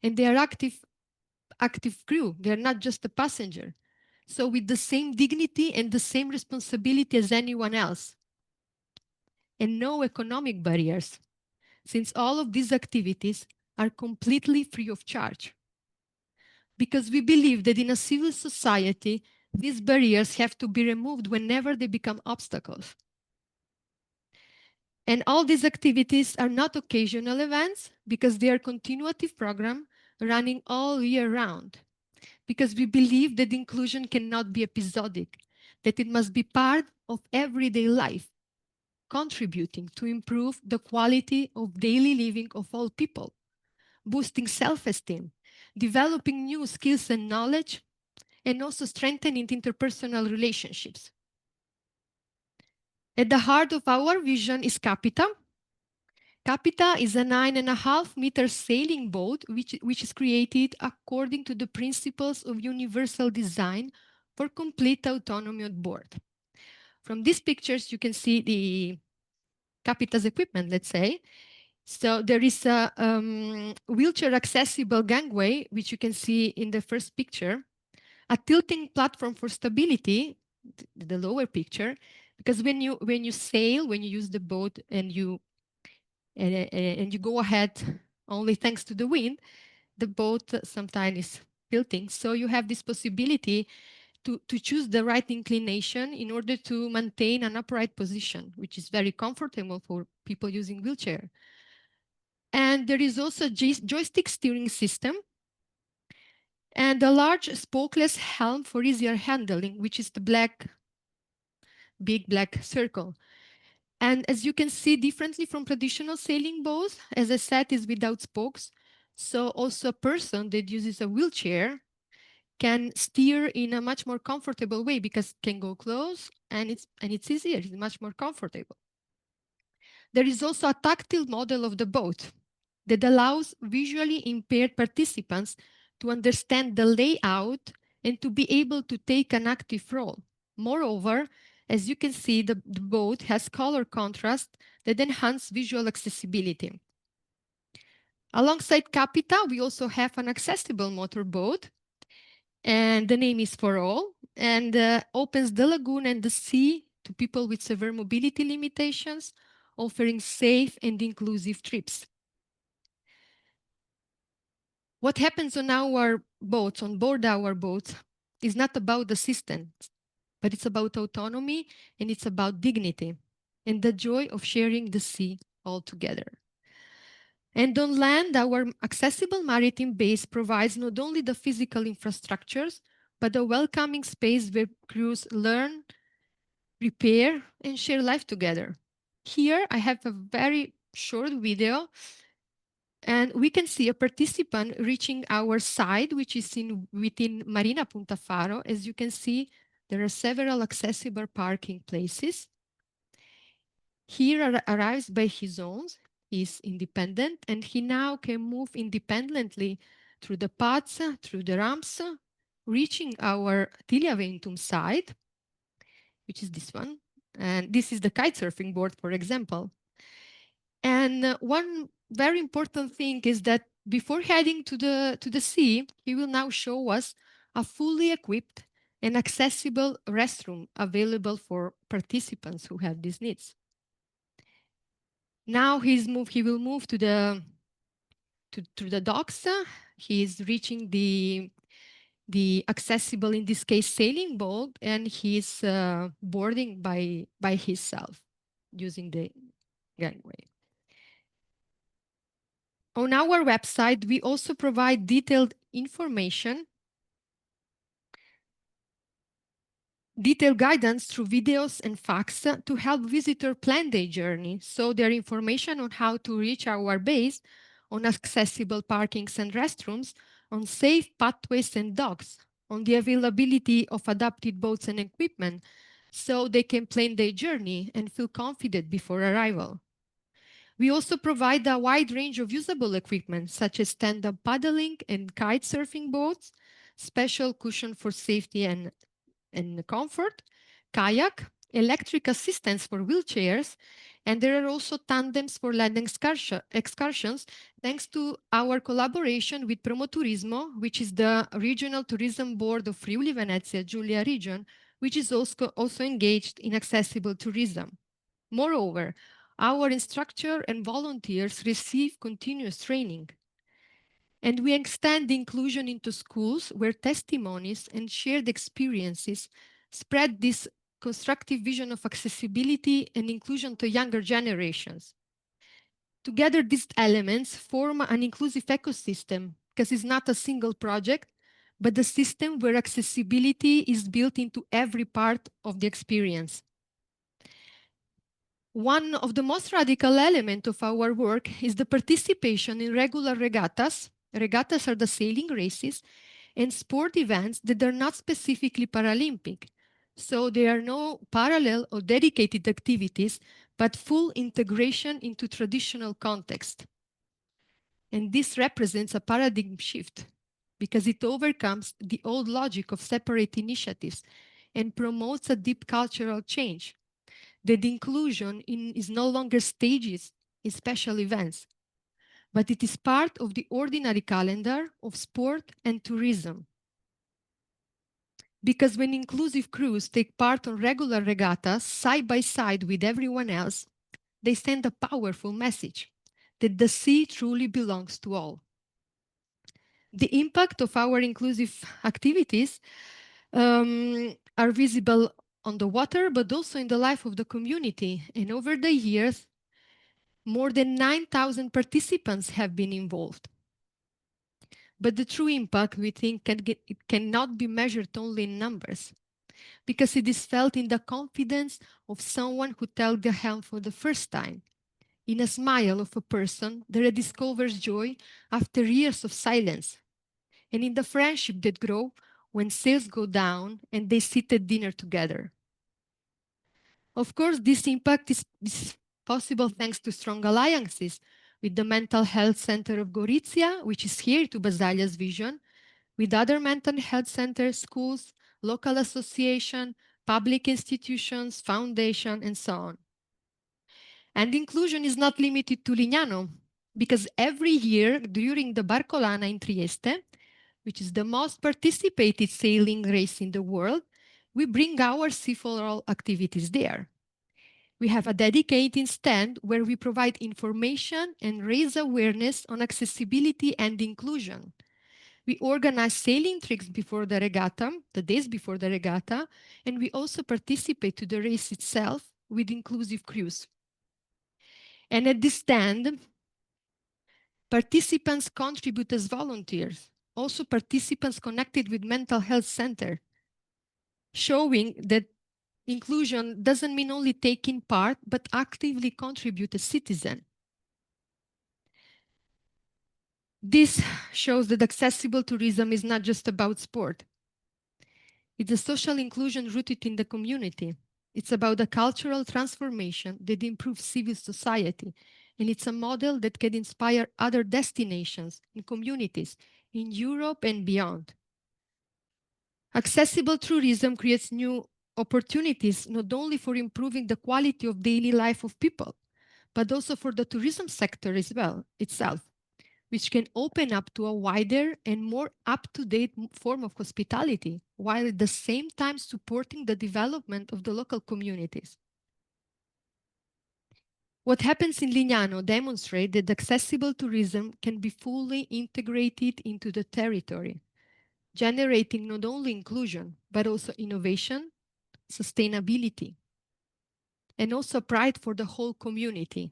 And they are active crew, they're not just a passenger. So with the same dignity and the same responsibility as anyone else. And no economic barriers, since all of these activities are completely free of charge. Because we believe that in a civil society, these barriers have to be removed whenever they become obstacles. And all these activities are not occasional events, because they are continuative program running all year round. Because we believe that inclusion cannot be episodic, that it must be part of everyday life, contributing to improve the quality of daily living of all people, boosting self-esteem, developing new skills and knowledge, and also strengthening interpersonal relationships. At the heart of our vision is Capita. Capita is a 9.5-meter sailing boat which is created according to the principles of universal design for complete autonomy on board. From these pictures, you can see Capita's equipment, let's say. So there is a wheelchair accessible gangway, which you can see in the first picture, a tilting platform for stability, the lower picture, because when you sail, when you use the boat and you go ahead only thanks to the wind, the boat sometimes is tilting. So you have this possibility to choose the right inclination in order to maintain an upright position, which is very comfortable for people using wheelchair. And there is also a joystick steering system and a large spokeless helm for easier handling, which is the big black circle. And as you can see, differently from traditional sailing boats, as I said, is without spokes. So also a person that uses a wheelchair can steer in a much more comfortable way because it can go close and it's easier, it's much more comfortable. There is also a tactile model of the boat that allows visually impaired participants to understand the layout and to be able to take an active role. Moreover, as you can see, the boat has color contrast that enhance visual accessibility. Alongside Capita, we also have an accessible motorboat, and the name is For All, and opens the lagoon and the sea to people with severe mobility limitations, offering safe and inclusive trips. What happens on our boats, on board our boats, is not about the system, but it's about autonomy and it's about dignity and the joy of sharing the sea all together. And on land, our accessible maritime base provides not only the physical infrastructures, but a welcoming space where crews learn, prepare, and share life together. Here, I have a very short video, and we can see a participant reaching our side, which is within Marina Punta Faro. As you can see, there are several accessible parking places. Here arrives by his own. He's independent, and he now can move independently through the paths, through the ramps, reaching our Tiliaventum side, which is this one. And this is the kite surfing board, for example. And one very important thing is that before heading to the sea, he will now show us a fully equipped and accessible restroom available for participants who have these needs. Now he will move to the docks. He is reaching the accessible, in this case, sailing boat, and he's boarding by himself using the gangway. On our website, we also provide detailed information, detailed guidance through videos and facts to help visitors plan their journey. So there is information on how to reach our base, on accessible parkings and restrooms, on safe pathways and docks, on the availability of adapted boats and equipment, so they can plan their journey and feel confident before arrival. We also provide a wide range of usable equipment, such as stand-up paddling and kite surfing boats, special cushion for safety and comfort, kayak, electric assistance for wheelchairs, and there are also tandems for land excursions, thanks to our collaboration with Promoturismo, which is the regional tourism board of Friuli Venezia Giulia region, which is also engaged in accessible tourism. Moreover, our instructor and volunteers receive continuous training. And we extend inclusion into schools where testimonies and shared experiences spread this constructive vision of accessibility and inclusion to younger generations. Together, these elements form an inclusive ecosystem, because it's not a single project, but a system where accessibility is built into every part of the experience. One of the most radical elements of our work is the participation in regular regattas. Regattas are the sailing races and sport events that are not specifically Paralympic. So there are no parallel or dedicated activities, but full integration into traditional context. And this represents a paradigm shift because it overcomes the old logic of separate initiatives and promotes a deep cultural change. that inclusion is no longer stages in special events, but it is part of the ordinary calendar of sport and tourism. Because when inclusive crews take part on regular regattas side by side with everyone else, they send a powerful message that the sea truly belongs to all. The impact of our inclusive activities are visible on the water, but also in the life of the community. And over the years, more than 9,000 participants have been involved. But the true impact, we think, it cannot be measured only in numbers, because it is felt in the confidence of someone who tells the helm for the first time, in a smile of a person that rediscovers joy after years of silence, and in the friendship that grow when sales go down and they sit at dinner together. Of course, this impact is possible thanks to strong alliances with the Mental Health Center of Gorizia, which is here to Basaglia's vision, with other mental health centers, schools, local association, public institutions, foundation, and so on. And inclusion is not limited to Lignano, because every year during the Barcolana in Trieste, which is the most participated sailing race in the world, we bring our Sea for All activities there. We have a dedicated stand where we provide information and raise awareness on accessibility and inclusion. We organize sailing tricks before the regatta, the days before the regatta, and we also participate to the race itself with inclusive crews. And at this stand, participants contribute as volunteers, also participants connected with mental health center, showing that inclusion doesn't mean only taking part, but actively contribute as citizen. This shows that accessible tourism is not just about sport. It's a social inclusion rooted in the community. It's about a cultural transformation that improves civil society. And it's a model that can inspire other destinations and communities in Europe and beyond. Accessible tourism creates new opportunities, not only for improving the quality of daily life of people, but also for the tourism sector as well itself, which can open up to a wider and more up-to-date form of hospitality, while at the same time supporting the development of the local communities. What happens in Lignano demonstrates that accessible tourism can be fully integrated into the territory, generating not only inclusion, but also innovation, sustainability, and also pride for the whole community.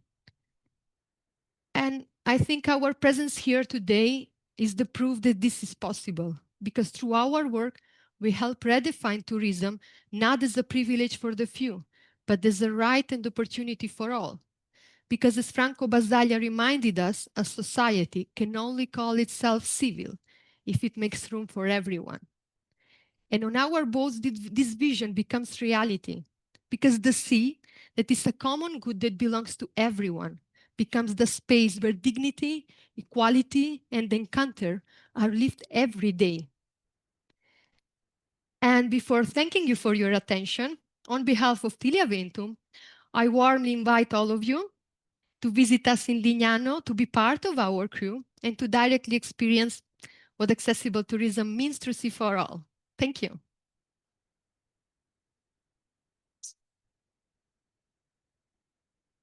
And I think our presence here today is the proof that this is possible, because through our work, we help redefine tourism not as a privilege for the few, but as a right and opportunity for all. Because as Franco Basaglia reminded us, a society can only call itself civil if it makes room for everyone. And on our boats, this vision becomes reality, because the sea, that is a common good that belongs to everyone, becomes the space where dignity, equality, and encounter are lived every day. And before thanking you for your attention, on behalf of Tiliaventum, I warmly invite all of you to visit us in Lignano, to be part of our crew, and to directly experience what accessible tourism means to Sea for All. Thank you.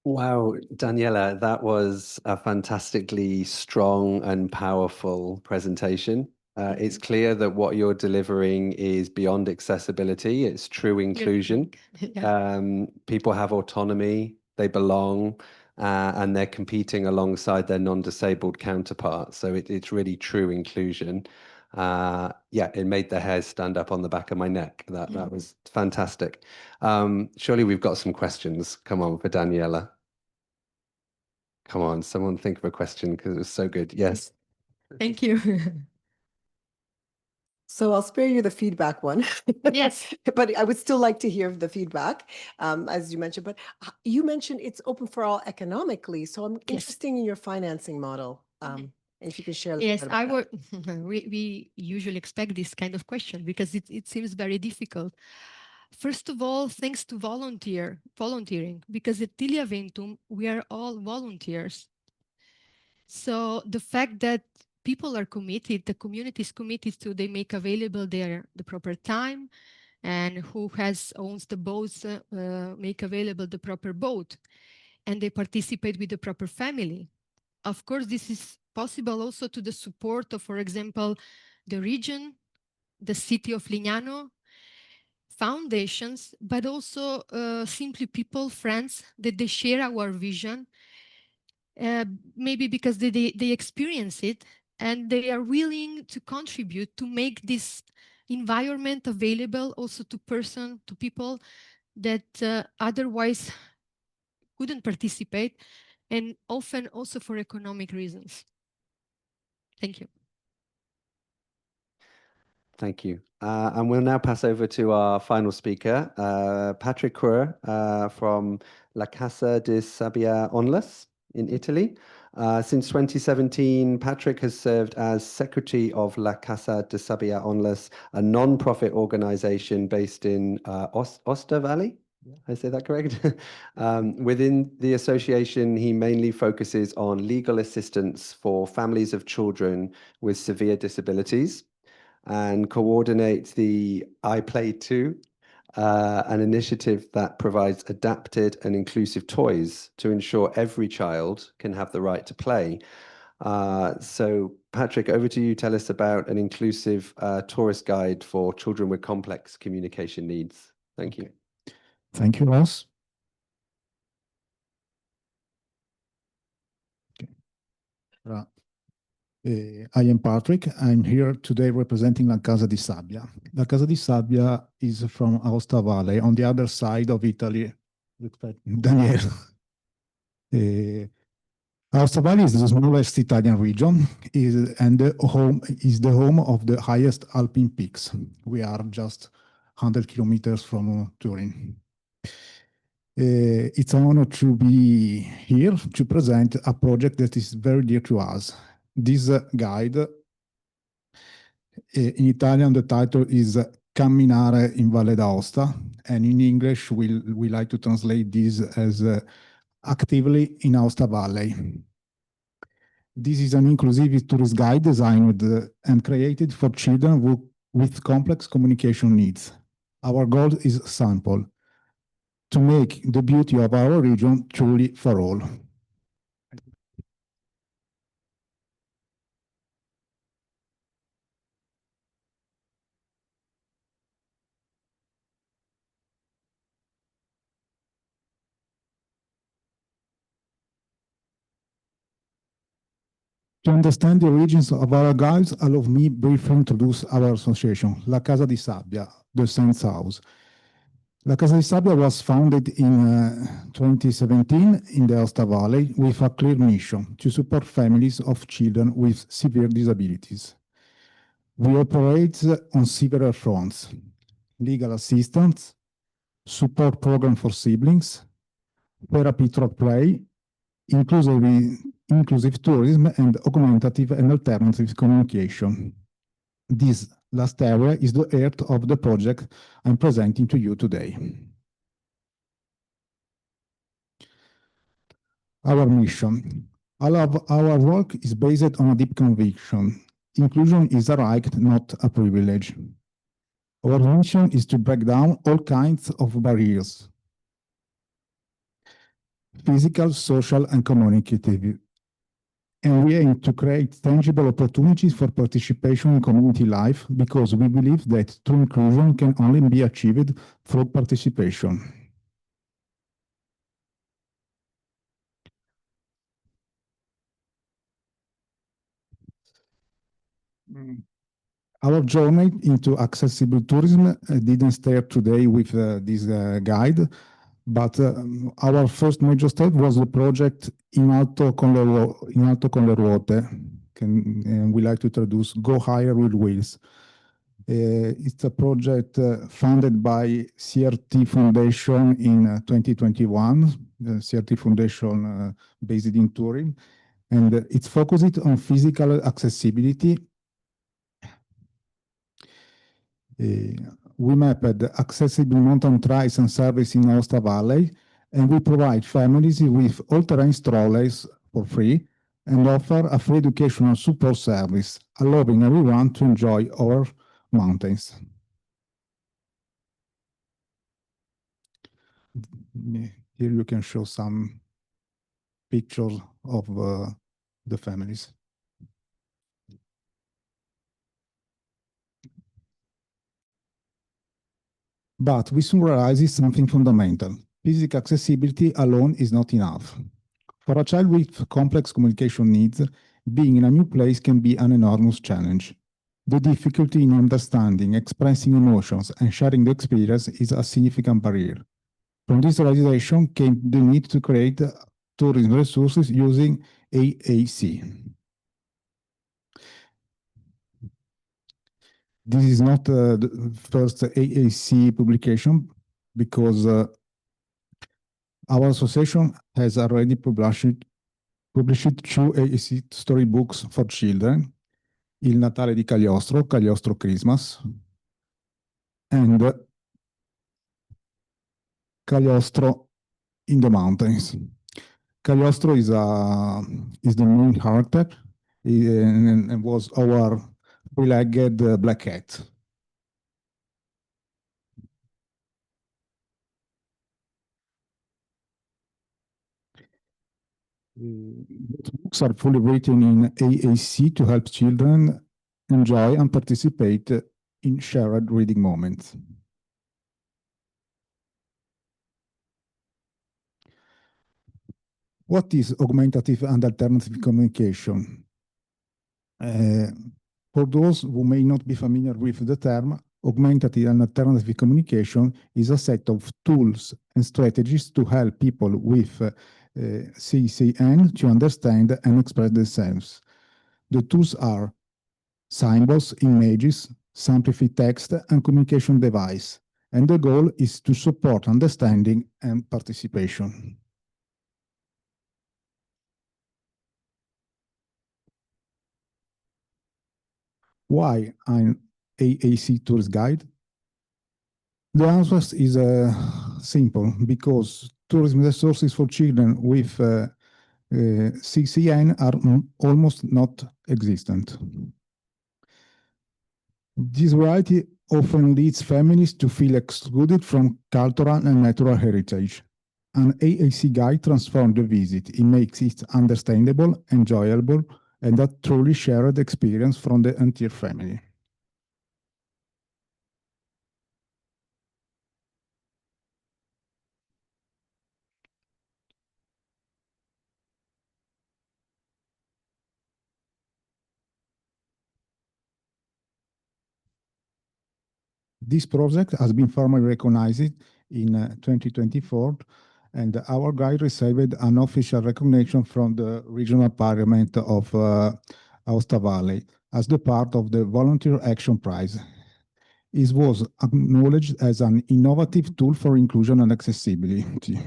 Wow, Daniela, that was a fantastically strong and powerful presentation. It's clear that what you're delivering is beyond accessibility. It's true inclusion. Yeah. People have autonomy, they belong, and they're competing alongside their non-disabled counterparts. So it's really true inclusion. Yeah, it made the hairs stand up on the back of my neck. That was fantastic. Surely we've got some questions. Come on, for Daniela. Come on, someone think of a question because it was so good. Yes. Thank you. So I'll spare you the feedback one. Yes. But I would still like to hear the feedback, as you mentioned. But you mentioned it's open for all economically. So I'm interested in your financing model. If you can share a little Yes, bit about that. we usually expect this kind of question because it seems very difficult. First of all, thanks to volunteering, because at Tiliaventum, we are all volunteers. So the fact that people are committed, the community is committed to, they make available the proper time, and who owns the boats make available the proper boat, and they participate with the proper family. Of course, this is possible also to the support of, for example, the region, the city of Lignano, foundations, but also simply people, friends, that they share our vision, maybe because they experience it, and they are willing to contribute to make this environment available also to people that otherwise couldn't participate, and often also for economic reasons. Thank you. Thank you. And we'll now pass over to our final speaker, Patrick Creux from La Casa di Sabbia Onlus in Italy. Since 2017, Patrick has served as Secretary of La Casa di Sabbia Onlus, a non-profit organization based in Aosta Valley. I say that correct? Within the association, he mainly focuses on legal assistance for families of children with severe disabilities, and coordinates the I Play Too, an initiative that provides adapted and inclusive toys to ensure every child can have the right to play. So Patrick, over to you. Tell us about an inclusive tourist guide for children with complex communication needs. Thank you. Thank you, Ross. Okay. I am Patrick. I'm here today representing La Casa di Sabbia. La Casa di Sabbia is from Aosta Valley, on the other side of Italy. Daniele. Aosta Valley is the smallest Italian region, and the home of the highest Alpine peaks. We are just 100 kilometers from Turin. It's an honor to be here to present a project that is very dear to us. This guide, in Italian, the title is Camminare in Valle d'Aosta, and in English, we like to translate this as Actively in Aosta Valley. This is an inclusive tourist guide designed and created for children with complex communication needs. Our goal is simple: to make the beauty of our region truly for all. To understand the origins of our guides, allow me briefly introduce our association, La Casa di Sabbia, the Saint's House. La Casa di Sabbia was founded in 2017 in the Aosta Valley with a clear mission to support families of children with severe disabilities. We operate on several fronts: legal assistance, support program for siblings, therapy through play, inclusive tourism, and augmentative and alternative communication. This last area is the heart of the project I'm presenting to you today. Our mission. All of our work is based on a deep conviction. Inclusion is a right, not a privilege. Our mission is to break down all kinds of barriers: physical, social, and communicative. And we aim to create tangible opportunities for participation in community life, because we believe that true inclusion can only be achieved through participation. Our journey into accessible tourism didn't start today with this guide, but our first major step was the project In Alto con le Ruote, and we like to introduce Go Higher with Wheels. It's a project funded by CRT Foundation in 2021, the CRT Foundation based in Turin, and it's focused on physical accessibility. we mapped accessible mountain trails and service in Aosta Valley, and we provide families with all-terrain strollers for free and offer a free educational support service, allowing everyone to enjoy our mountains. Here you can show some pictures of the families. But we soon realize something fundamental. Physical accessibility alone is not enough. For a child with complex communication needs, being in a new place can be an enormous challenge. The difficulty in understanding, expressing emotions, and sharing the experience is a significant barrier. From this realization came the need to create tourism resources using AAC. This is not the first AAC publication because our association has already published two AAC storybooks for children, Il Natale di Cagliostro, Cagliostro Christmas, and Cagliostro in the Mountains. Cagliostro is the main character and was our three-legged black cat. Both books are fully written in AAC to help children enjoy and participate in shared reading moments. What is augmentative and alternative communication? For those who may not be familiar with the term, augmentative and alternative communication is a set of tools and strategies to help people with CCN to understand and express themselves. The tools are symbols, images, simplified text, and communication device. And the goal is to support understanding and participation. Why an AAC tourist guide? The answer is simple, because tourism resources for children with CCN are almost not existent. This reality often leads families to feel excluded from cultural and natural heritage. An AAC guide transforms the visit. It makes it understandable, enjoyable, and a truly shared experience from the entire family. This project has been formally recognized in 2024, and our guide received an official recognition from the Regional Parliament of Aosta Valley as the part of the Volunteer Action Prize. It was acknowledged as an innovative tool for inclusion and accessibility.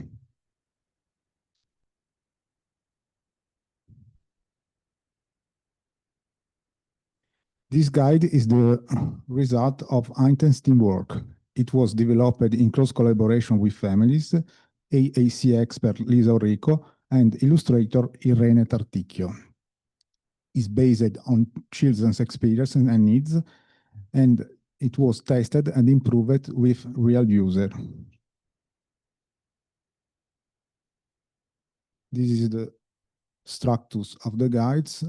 This guide is the result of intense teamwork. It was developed in close collaboration with families, AAC expert Lisa Rico, and illustrator Irene Tarticchio. It's based on children's experiences and needs, and it was tested and improved with real users. This is the structure of the guides.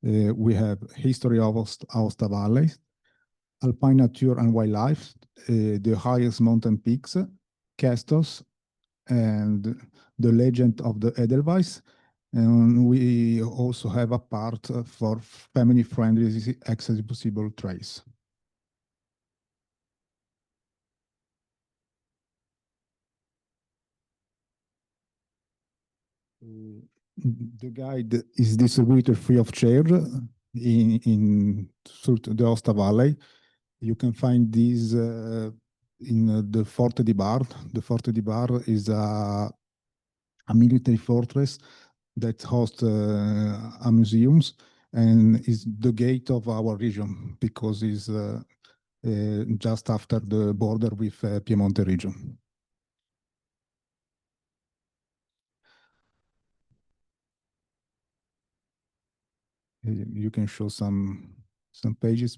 We have history of Aosta Valley, alpine nature and wildlife, the highest mountain peaks, castles, and the legend of the Edelweiss. And we also have a part for family-friendly accessible trails. The guide is distributed free of charge in the Aosta Valley. You can find these in the Forte di Bar. The Forte di Bar is a military fortress that hosts a museum and is the gate of our region because it's just after the border with Piemonte region. You can show some pages.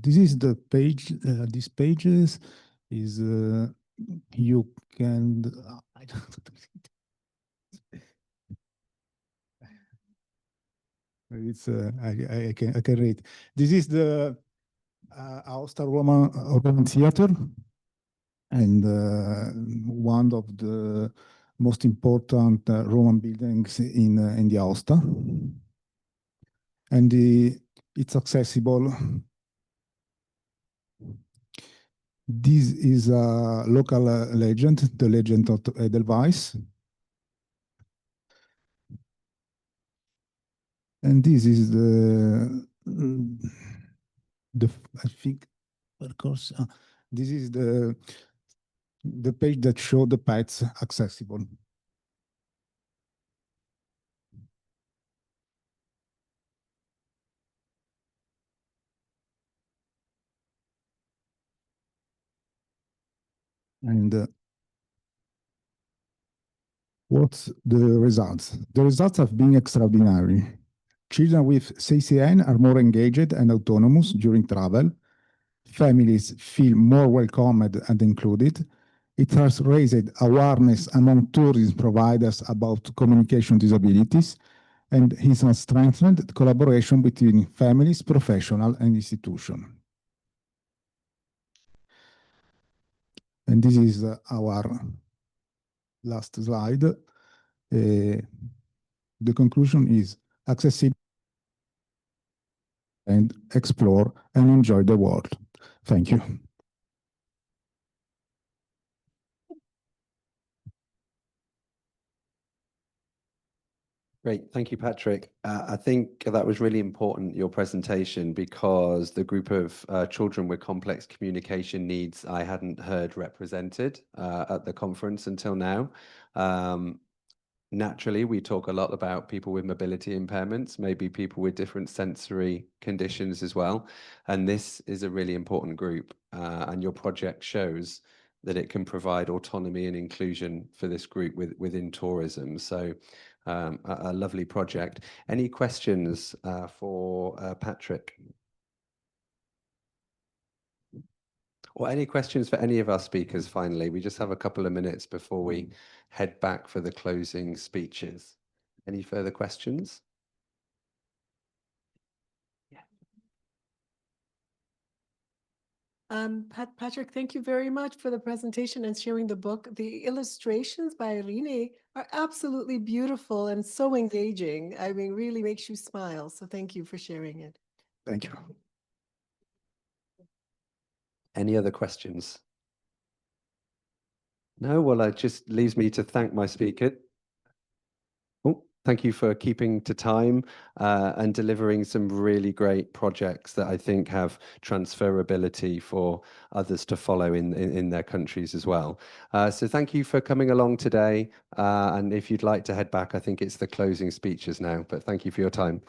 This is the page. These pages is you can. I don't. It's I can read. This is the Aosta Roman Theater, and one of the most important Roman buildings in the Aosta, and it's accessible. This is a local legend, the legend of Edelweiss. And this is I think, of course, this is the page that shows the pets accessible. And what's the results? The results have been extraordinary. Children with CCN are more engaged and autonomous during travel. Families feel more welcomed and included. It has raised awareness among tourism providers about communication disabilities, and it has strengthened the collaboration between families, professionals, and institutions. And this is our last slide. The conclusion is accessible and explore and enjoy the world. Thank you. Great, thank you, Patrick. I think that was really important, your presentation, because the group of children with complex communication needs I hadn't heard represented at the conference until now. Naturally, we talk a lot about people with mobility impairments, maybe people with different sensory conditions as well. And this is a really important group. And your project shows that it can provide autonomy and inclusion for this group within tourism. So a lovely project. Any questions for Patrick? Or any questions for any of our speakers, finally? We just have a couple of minutes before we head back for the closing speeches. Any further questions? Patrick, thank you very much for the presentation and sharing the book. The illustrations by Irene are absolutely beautiful and so engaging. I mean, really makes you smile. So thank you for sharing it. Thank you. Any other questions? No? Well, it just leaves me to thank my speaker. Oh, thank you for keeping to time and delivering some really great projects that I think have transferability for others to follow in their countries as well. So thank you for coming along today. And if you'd like to head back, I think it's the closing speeches now, but thank you for your time.